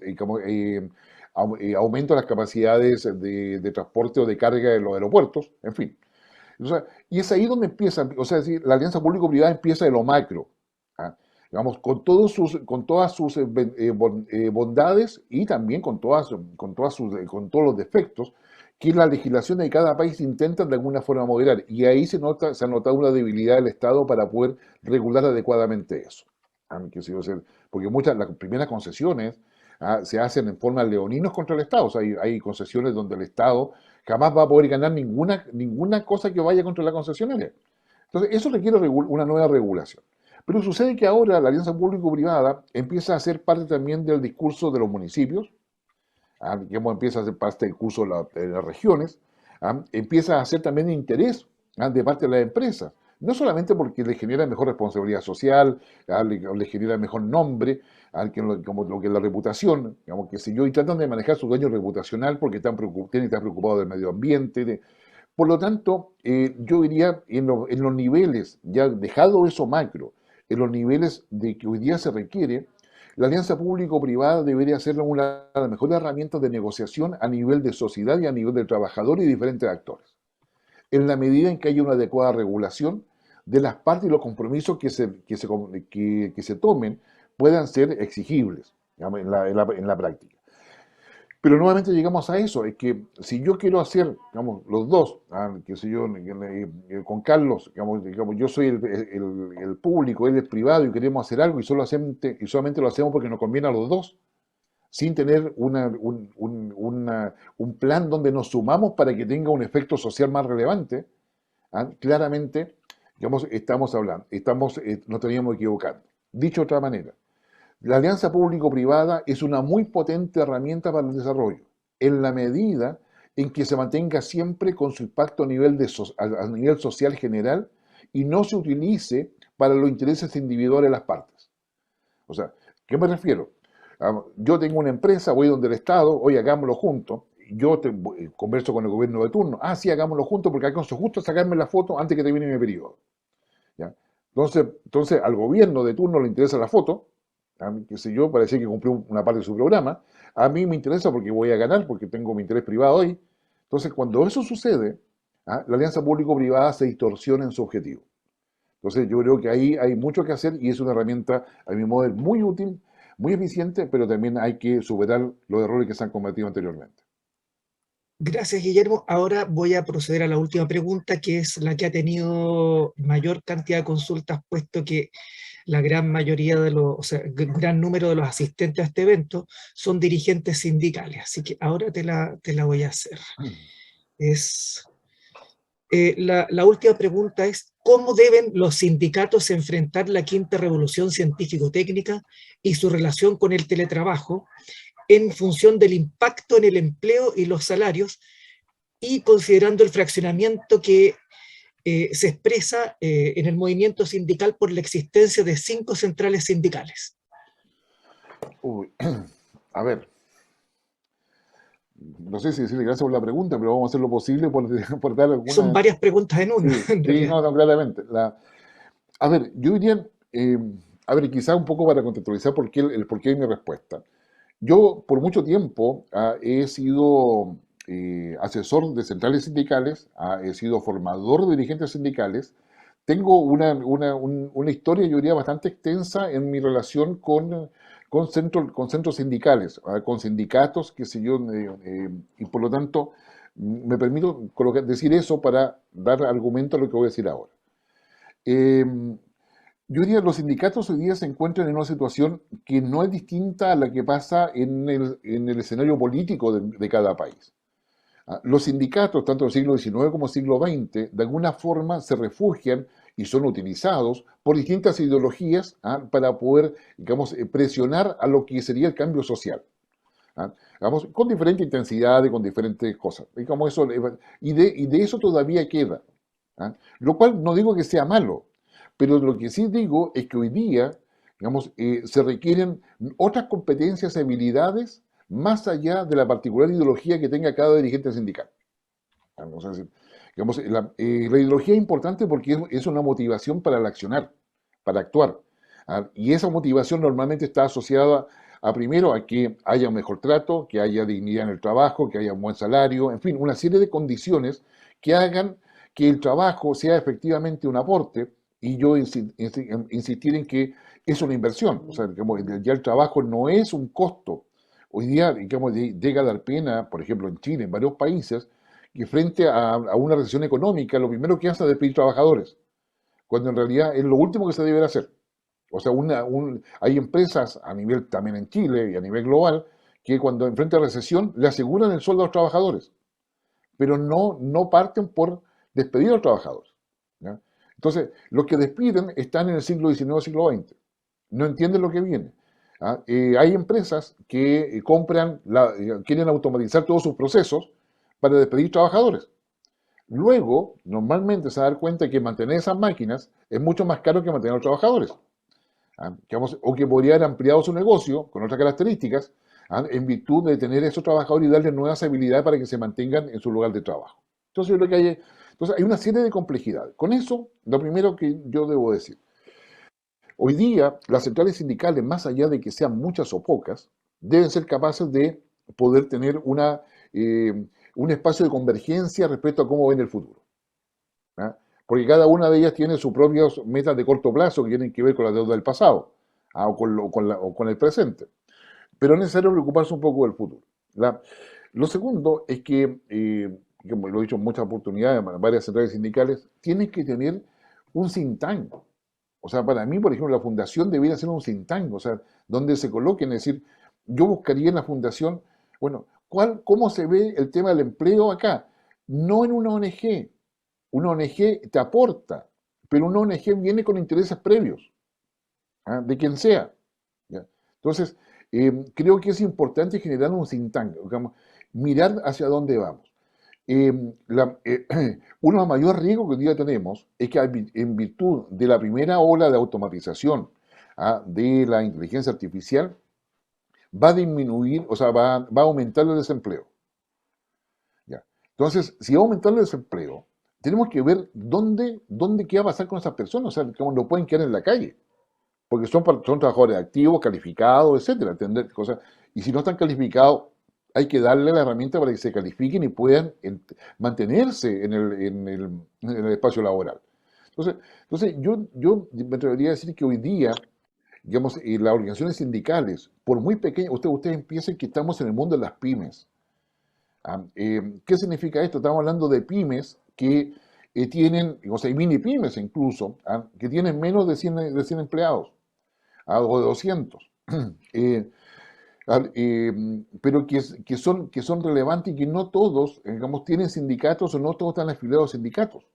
aumento de las capacidades de transporte o de carga de los aeropuertos, en fin. O sea, y es ahí donde empieza, o sea, la alianza público-privada empieza de lo macro, digamos, con todas sus bondades y también con todos los defectos que la legislación de cada país intenta de alguna forma moderar. Y ahí se ha notado una debilidad del Estado para poder regular adecuadamente eso. Porque las primeras concesiones se hacen en forma de leoninos contra el Estado. O sea, hay concesiones donde el Estado jamás va a poder ganar ninguna cosa que vaya contra la concesionaria. Entonces, eso requiere una nueva regulación. Pero sucede que ahora la alianza público-privada empieza a ser parte también del discurso de los municipios, empieza a ser parte del curso de las regiones, empieza a ser también interés de parte de las empresas, no solamente porque le genera mejor responsabilidad social, le genera mejor nombre, como lo que es la reputación, digamos, que si yo, y tratan de manejar su dueño reputacional porque tienen que estar preocupados del medio ambiente. Por lo tanto, yo diría en los niveles, ya dejado eso macro, en los niveles de que hoy día se requiere, la alianza público-privada debería ser una de las mejores herramientas de negociación a nivel de sociedad y a nivel de trabajadores y diferentes actores. En la medida en que haya una adecuada regulación de las partes y los compromisos que se tomen puedan ser exigibles, digamos, en la práctica. Pero nuevamente llegamos a eso, es que si yo quiero hacer, digamos, los dos, qué sé yo, con Carlos, digamos, yo soy el público, él es privado y queremos hacer algo y solamente lo hacemos porque nos conviene a los dos, sin tener un plan donde nos sumamos para que tenga un efecto social más relevante, claramente, digamos, nos teníamos equivocando. Dicho de otra manera, la alianza público-privada es una muy potente herramienta para el desarrollo, en la medida en que se mantenga siempre con su impacto a nivel social general y no se utilice para los intereses individuales de las partes. O sea, ¿qué me refiero? Yo tengo una empresa, voy donde el Estado, oye, hagámoslo juntos, yo converso con el gobierno de turno, sí, hagámoslo juntos porque alcanzo justo a sacarme la foto antes que termine mi periodo. ¿Ya? Entonces, al gobierno de turno le interesa la foto, qué sé yo, parecía que cumplió una parte de su programa. A mí me interesa porque voy a ganar, porque tengo mi interés privado ahí. Entonces, cuando eso sucede, la alianza público-privada se distorsiona en su objetivo. Entonces, yo creo que ahí hay mucho que hacer y es una herramienta, a mi modo, muy útil, muy eficiente, pero también hay que superar los errores que se han cometido anteriormente. Gracias, Guillermo. Ahora voy a proceder a la última pregunta, que es la que ha tenido mayor cantidad de consultas, puesto que la gran mayoría gran número de los asistentes a este evento son dirigentes sindicales. Así que ahora te la voy a hacer. La última pregunta es: ¿cómo deben los sindicatos enfrentar la quinta revolución científico-técnica y su relación con el teletrabajo en función del impacto en el empleo y los salarios, y considerando el fraccionamiento que se expresa en el movimiento sindical por la existencia de 5 centrales sindicales? A ver, no sé si decirle gracias por la pregunta, pero vamos a hacer lo posible por dar alguna... Son varias preguntas en una. Sí, no, claramente. A ver, yo diría, quizá un poco para contextualizar el porqué de mi respuesta. Yo por mucho tiempo he sido asesor de centrales sindicales, he sido formador de dirigentes sindicales. Tengo una historia, yo diría, bastante extensa en mi relación con con centros sindicales, con sindicatos, qué sé yo, y por lo tanto me permito decir eso para dar argumento a lo que voy a decir ahora. Eh, yo diría que los sindicatos hoy día se encuentran en una situación que no es distinta a la que pasa en el escenario político de cada país. Los sindicatos, tanto del siglo XIX como del siglo XX, de alguna forma se refugian y son utilizados por distintas ideologías para poder, digamos, presionar a lo que sería el cambio social. Digamos, con diferente intensidad y con diferentes cosas. Digamos, y de eso todavía queda. Lo cual no digo que sea malo, pero lo que sí digo es que hoy día, digamos, se requieren otras competencias y habilidades más allá de la particular ideología que tenga cada dirigente sindical. Vamos a decir, digamos, la ideología es importante porque es una motivación para el accionar, para actuar. Y esa motivación normalmente está asociada primero a que haya un mejor trato, que haya dignidad en el trabajo, que haya un buen salario, en fin, una serie de condiciones que hagan que el trabajo sea efectivamente un aporte, y yo insistir en que es una inversión. O sea, digamos, ya el trabajo no es un costo. Hoy día, digamos, llega a dar pena, por ejemplo, en Chile, en varios países, que frente a una recesión económica, lo primero que hacen es despedir trabajadores, cuando en realidad es lo último que se debe hacer. O sea, hay empresas a nivel también en Chile y a nivel global que cuando enfrentan recesión le aseguran el sueldo a los trabajadores, pero no parten por despedir a los trabajadores, ¿ya? Entonces, los que despiden están en el siglo XIX, siglo XX. No entienden lo que viene. Hay empresas que quieren automatizar todos sus procesos para despedir trabajadores. Luego, normalmente se da cuenta que mantener esas máquinas es mucho más caro que mantener a los trabajadores. O que podría haber ampliado su negocio con otras características en virtud de tener esos trabajadores y darles nuevas habilidades para que se mantengan en su lugar de trabajo. Entonces, yo creo que hay una serie de complejidades. Con eso, lo primero que yo debo decir. Hoy día, las centrales sindicales, más allá de que sean muchas o pocas, deben ser capaces de poder tener un espacio de convergencia respecto a cómo ven el futuro. Porque cada una de ellas tiene sus propias metas de corto plazo que tienen que ver con la deuda del pasado o con el presente. Pero es necesario preocuparse un poco del futuro. Lo segundo es que, como lo he dicho en muchas oportunidades, varias centrales sindicales, tienen que tener un think tank. O sea, para mí, por ejemplo, la fundación debería ser un think tank, o sea, donde se coloquen, es decir, yo buscaría en la fundación, bueno, ¿cómo se ve el tema del empleo acá? No en una ONG. Una ONG te aporta, pero una ONG viene con intereses previos, de quien sea, ¿ya? Entonces, creo que es importante generar un think tank, digamos, mirar hacia dónde vamos. Uno de los mayores riesgos que hoy día tenemos es que en virtud de la primera ola de automatización de la inteligencia artificial, va a disminuir, o sea, va a aumentar el desempleo. ¿Ya? Entonces, si va a aumentar el desempleo, tenemos que ver qué va a pasar con esas personas, o sea, cómo no pueden quedar en la calle, porque son trabajadores activos, calificados, etcétera, entender cosas. Y si no están calificados, hay que darle la herramienta para que se califiquen y puedan mantenerse en el espacio laboral. Entonces yo me atrevería a decir que hoy día, digamos, las organizaciones sindicales, por muy pequeñas, ustedes piensen que estamos en el mundo de las pymes. ¿Qué significa esto? Estamos hablando de pymes que tienen, o sea, y mini pymes incluso, que tienen menos de 100 empleados, o de 200. Pero que son relevantes y que no todos, digamos, tienen sindicatos o no todos están afiliados a sindicatos.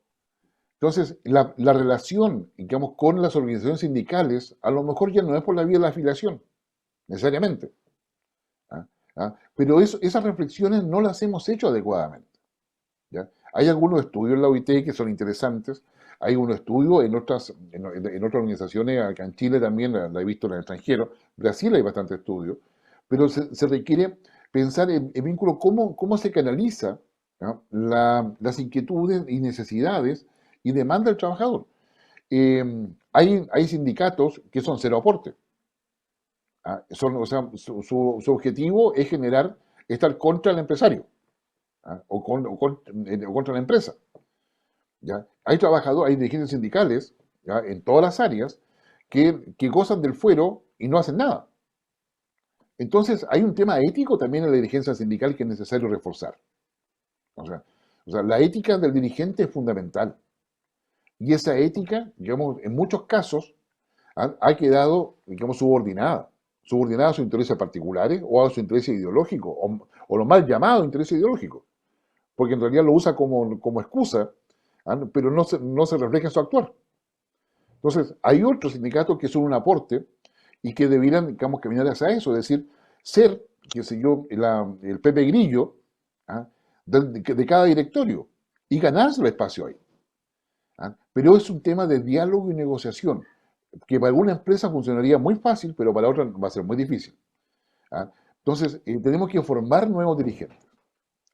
Entonces, la relación, digamos, con las organizaciones sindicales, a lo mejor ya no es por la vía de la afiliación, necesariamente. Pero esas reflexiones no las hemos hecho adecuadamente, ¿ya? Hay algunos estudios en la OIT que son interesantes, hay unos estudios en otras organizaciones, acá en Chile también la he visto en el extranjero, Brasil hay bastante estudios, pero se requiere pensar en vínculo cómo se canaliza, ¿no?, las inquietudes y necesidades y demanda del trabajador. Hay sindicatos que son cero aporte. O sea, su objetivo es estar contra el empresario, o contra la empresa, ¿ya? Hay dirigentes sindicales, ¿ya?, en todas las áreas que gozan del fuero y no hacen nada. Entonces, hay un tema ético también en la dirigencia sindical que es necesario reforzar. O sea, la ética del dirigente es fundamental. Y esa ética, digamos, en muchos casos ha quedado, digamos, subordinada a sus intereses particulares o a sus intereses ideológicos, o lo mal llamado intereses ideológicos, porque en realidad lo usa como excusa, pero no se refleja en su actuar. Entonces, hay otros sindicatos que son un aporte y que debieran, digamos, caminar hacia eso, es decir, ser, qué sé yo, el Pepe Grillo, ¿ah? de cada directorio y ganarse el espacio ahí. Pero es un tema de diálogo y negociación, que para alguna empresa funcionaría muy fácil, pero para otra va a ser muy difícil. Entonces, tenemos que formar nuevos dirigentes,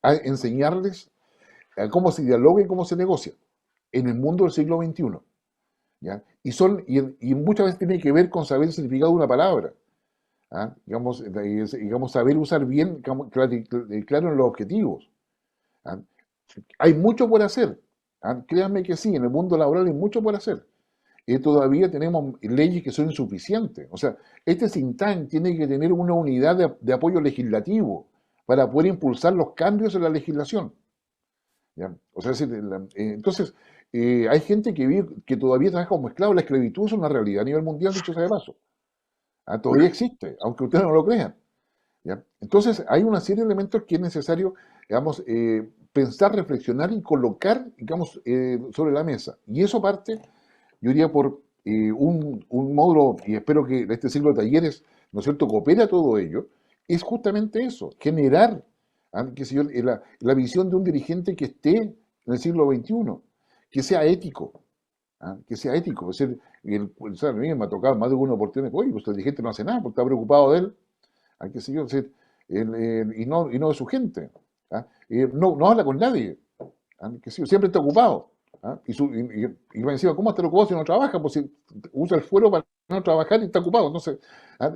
enseñarles cómo se dialoga y cómo se negocia en el mundo del siglo XXI. ¿Ya? Y muchas veces tiene que ver con saber el significado de una palabra. Digamos, saber usar bien, claro en los objetivos. ¿Ah? Hay mucho por hacer. Créanme que sí, en el mundo laboral hay mucho por hacer. Todavía tenemos leyes que son insuficientes. O sea, este think tank tiene que tener una unidad de apoyo legislativo para poder impulsar los cambios en la legislación. ¿Ya? O sea, entonces, hay gente que todavía trabaja como esclavo. La esclavitud es una realidad a nivel mundial, dicho sea de paso. Todavía existe, aunque ustedes no lo crean. ¿Ya? Entonces, hay una serie de elementos que es necesario, digamos, pensar, reflexionar y colocar, digamos, sobre la mesa. Y eso parte, yo diría, por un módulo, y espero que este ciclo de talleres, ¿no es cierto?, coopere a todo ello, es justamente eso, generar, qué sé yo, la visión de un dirigente que esté en el siglo XXI, que sea ético, que sea ético. Es decir, o sea, a mí me ha tocado más de una oportunidad, oye, pues el dirigente no hace nada porque está preocupado de él, qué sé yo, es decir, y no de su gente. No habla con nadie, qué sé yo, siempre está ocupado. Y va encima, ¿cómo está ocupado si no trabaja? Pues si usa el fuero para no trabajar y está ocupado, entonces,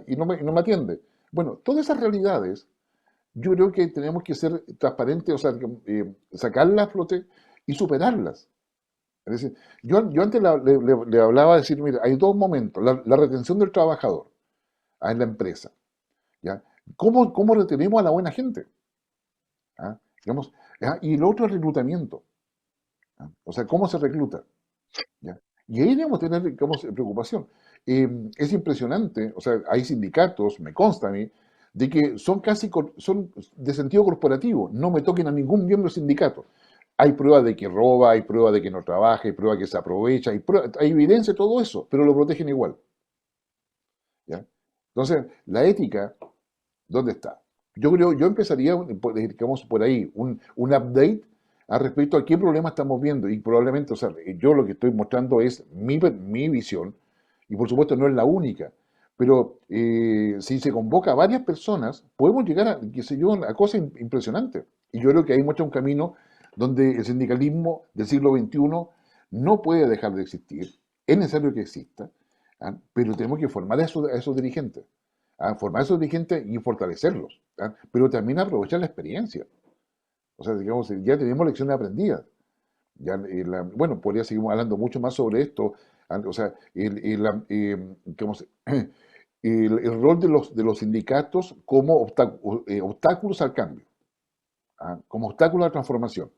y no me atiende. Bueno, todas esas realidades, yo creo que tenemos que ser transparentes, o sea, sacarlas a flote y superarlas. Es decir, yo antes le hablaba de decir, mira, hay dos momentos, la retención del trabajador en la empresa, ¿ya? ¿Cómo retenemos a la buena gente? Digamos, y el otro es el reclutamiento. O sea, ¿cómo se recluta? ¿Ya? Y ahí debemos tener, digamos, preocupación. Es impresionante, o sea, hay sindicatos, me consta a mí, de que son de sentido corporativo, no me toquen a ningún miembro del sindicato. Hay pruebas de que roba, hay pruebas de que no trabaja, hay pruebas de que se aprovecha, hay evidencia de todo eso, pero lo protegen igual. ¿Ya? Entonces, la ética, ¿dónde está? Yo empezaría, digamos, por ahí, un update respecto a qué problema estamos viendo. Y probablemente, o sea, yo lo que estoy mostrando es mi visión, y por supuesto no es la única. Pero si se convoca a varias personas, podemos llegar a, qué sé yo, a cosas impresionantes. Y yo creo que ahí muestra un camino donde el sindicalismo del siglo XXI no puede dejar de existir. Es necesario que exista, pero tenemos que formar a esos dirigentes. Formar a esos dirigentes y fortalecerlos, pero también aprovechar la experiencia. O sea, digamos, ya tenemos lecciones aprendidas. Ya, bueno, podría seguir hablando mucho más sobre esto. O sea, digamos, el rol de los sindicatos como obstáculos al cambio, como obstáculos a la transformación.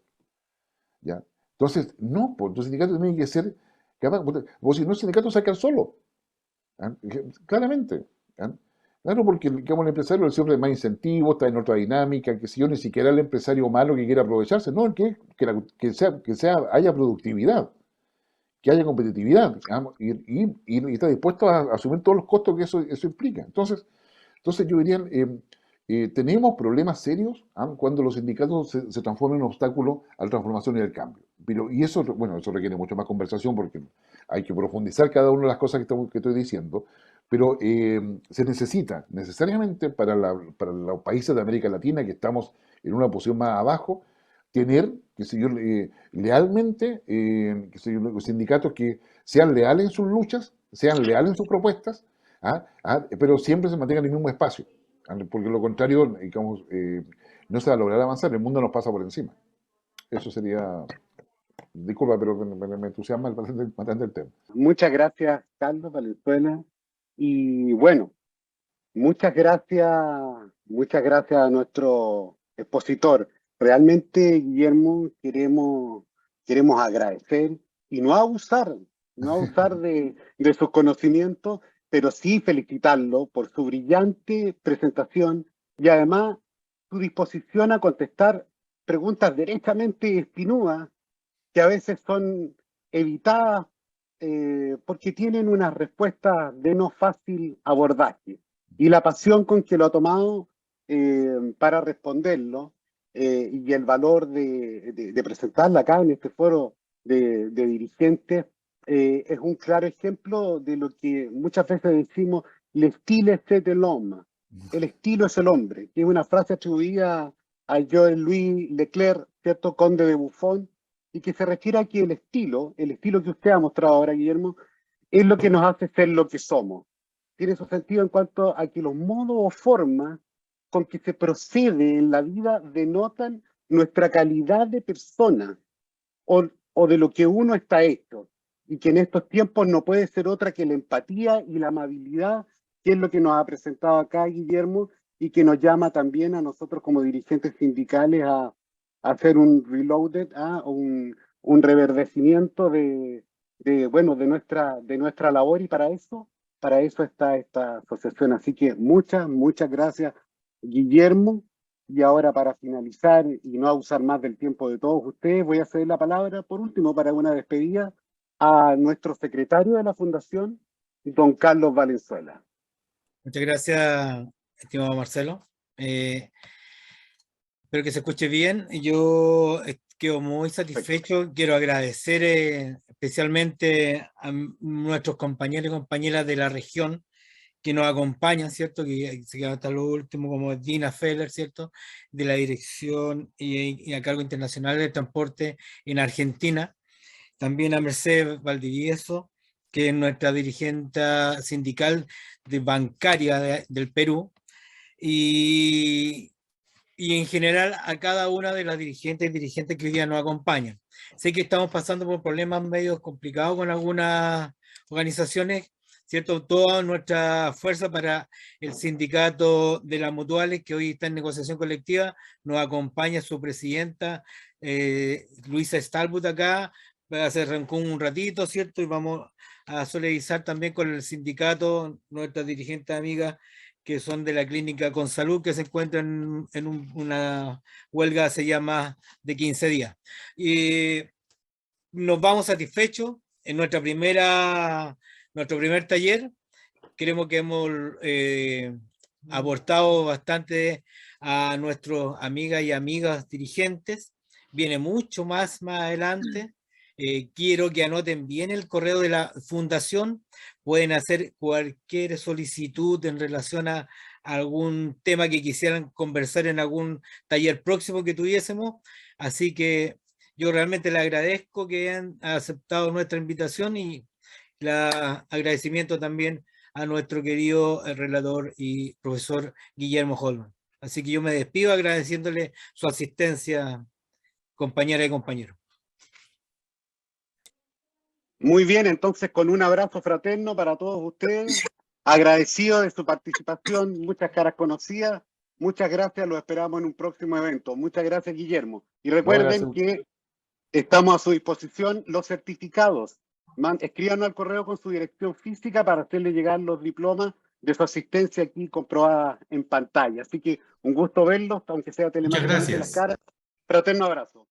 ¿Ya? Entonces, no, pues los sindicatos tienen que ser capaz, porque si no, el sindicato saca solo. Claramente. Claro, porque digamos, el empresario siempre más incentivo, está en otra dinámica, que si yo ni siquiera el empresario malo que quiera aprovecharse, no, que haya productividad, que haya competitividad, y está dispuesto a asumir todos los costos que eso implica. Entonces yo diría, tenemos problemas serios cuando los sindicatos se transforman en un obstáculo a la transformación y al cambio. Y eso, bueno, eso requiere mucho más conversación porque hay que profundizar cada una de las cosas que estoy diciendo, pero se necesita necesariamente para los países de América Latina que estamos en una posición más abajo, tener, qué sé yo, lealmente, qué sé yo, los sindicatos que sean leales en sus luchas, sean leales en sus propuestas, pero siempre se mantengan en el mismo espacio, porque lo contrario, digamos, no se va a lograr avanzar, el mundo nos pasa por encima. Eso sería, disculpa, pero me entusiasma bastante el tema. Muchas gracias, Carlos Valenzuela. Y bueno, muchas gracias a nuestro expositor. Realmente, Guillermo, queremos agradecer y no abusar de sus conocimientos, pero sí felicitarlo por su brillante presentación y además su disposición a contestar preguntas derechamente espinúas que a veces son evitadas porque tienen una respuesta de no fácil abordaje. Y la pasión con que lo ha tomado para responderlo y el valor de presentarla acá en este foro de dirigentes es un claro ejemplo de lo que muchas veces decimos, le style c'est l'homme, el estilo es el hombre, que es una frase atribuida a Jean-Louis Leclerc, cierto conde de Buffon, y que se refiere a que el estilo que usted ha mostrado ahora, Guillermo, es lo que nos hace ser lo que somos. Tiene su sentido en cuanto a que los modos o formas con que se procede en la vida denotan nuestra calidad de persona o de lo que uno está hecho, y que en estos tiempos no puede ser otra que la empatía y la amabilidad, que es lo que nos ha presentado acá Guillermo, y que nos llama también a nosotros como dirigentes sindicales a hacer un reloaded, un reverdecimiento bueno, de nuestra labor, y para eso está esta asociación. Así que muchas gracias, Guillermo. Y ahora, para finalizar y no abusar más del tiempo de todos ustedes, voy a ceder la palabra, por último, para una despedida, a nuestro secretario de la Fundación, don Carlos Valenzuela. Muchas gracias, estimado Marcelo. Espero que se escuche bien. Yo quedo muy satisfecho. Quiero agradecer especialmente a nuestros compañeros y compañeras de la región que nos acompañan, ¿cierto? Que se quedan hasta lo último, como Dina Feller, ¿cierto? De la Dirección y a Cargo Internacional del Transporte en Argentina. También a Mercedes Valdivieso, que es nuestra dirigente sindical bancaria del Perú. Y en general a cada una de las dirigentes y dirigentes que hoy día nos acompañan. Sé que estamos pasando por problemas medio complicados con algunas organizaciones, ¿cierto? Toda nuestra fuerza para el sindicato de las mutuales, que hoy está en negociación colectiva. Nos acompaña su presidenta, Luisa Stalbut, acá, va a hacer Rancún un ratito, ¿cierto? Y vamos a solidarizar también con el sindicato, nuestras dirigentes amigas que son de la Clínica Con Salud, que se encuentran en una huelga hace ya más de 15 días. Y nos vamos satisfechos en nuestro primer taller. Creemos que hemos aportado bastante a nuestros amigas y amigas dirigentes. Viene mucho más adelante. Quiero que anoten bien el correo de la fundación. Pueden hacer cualquier solicitud en relación a algún tema que quisieran conversar en algún taller próximo que tuviésemos. Así que yo realmente le agradezco que hayan aceptado nuestra invitación, y el agradecimiento también a nuestro querido relator y profesor Guillermo Holman. Así que yo me despido agradeciéndole su asistencia, compañera y compañero. Muy bien, entonces, con un abrazo fraterno para todos ustedes, agradecido de su participación, muchas caras conocidas, muchas gracias, los esperamos en un próximo evento. Muchas gracias, Guillermo. Y recuerden que estamos a su disposición los certificados. Escríbanos al correo con su dirección física para hacerle llegar los diplomas de su asistencia aquí comprobada en pantalla. Así que un gusto verlos, aunque sea telemáticamente las caras. Fraterno abrazo.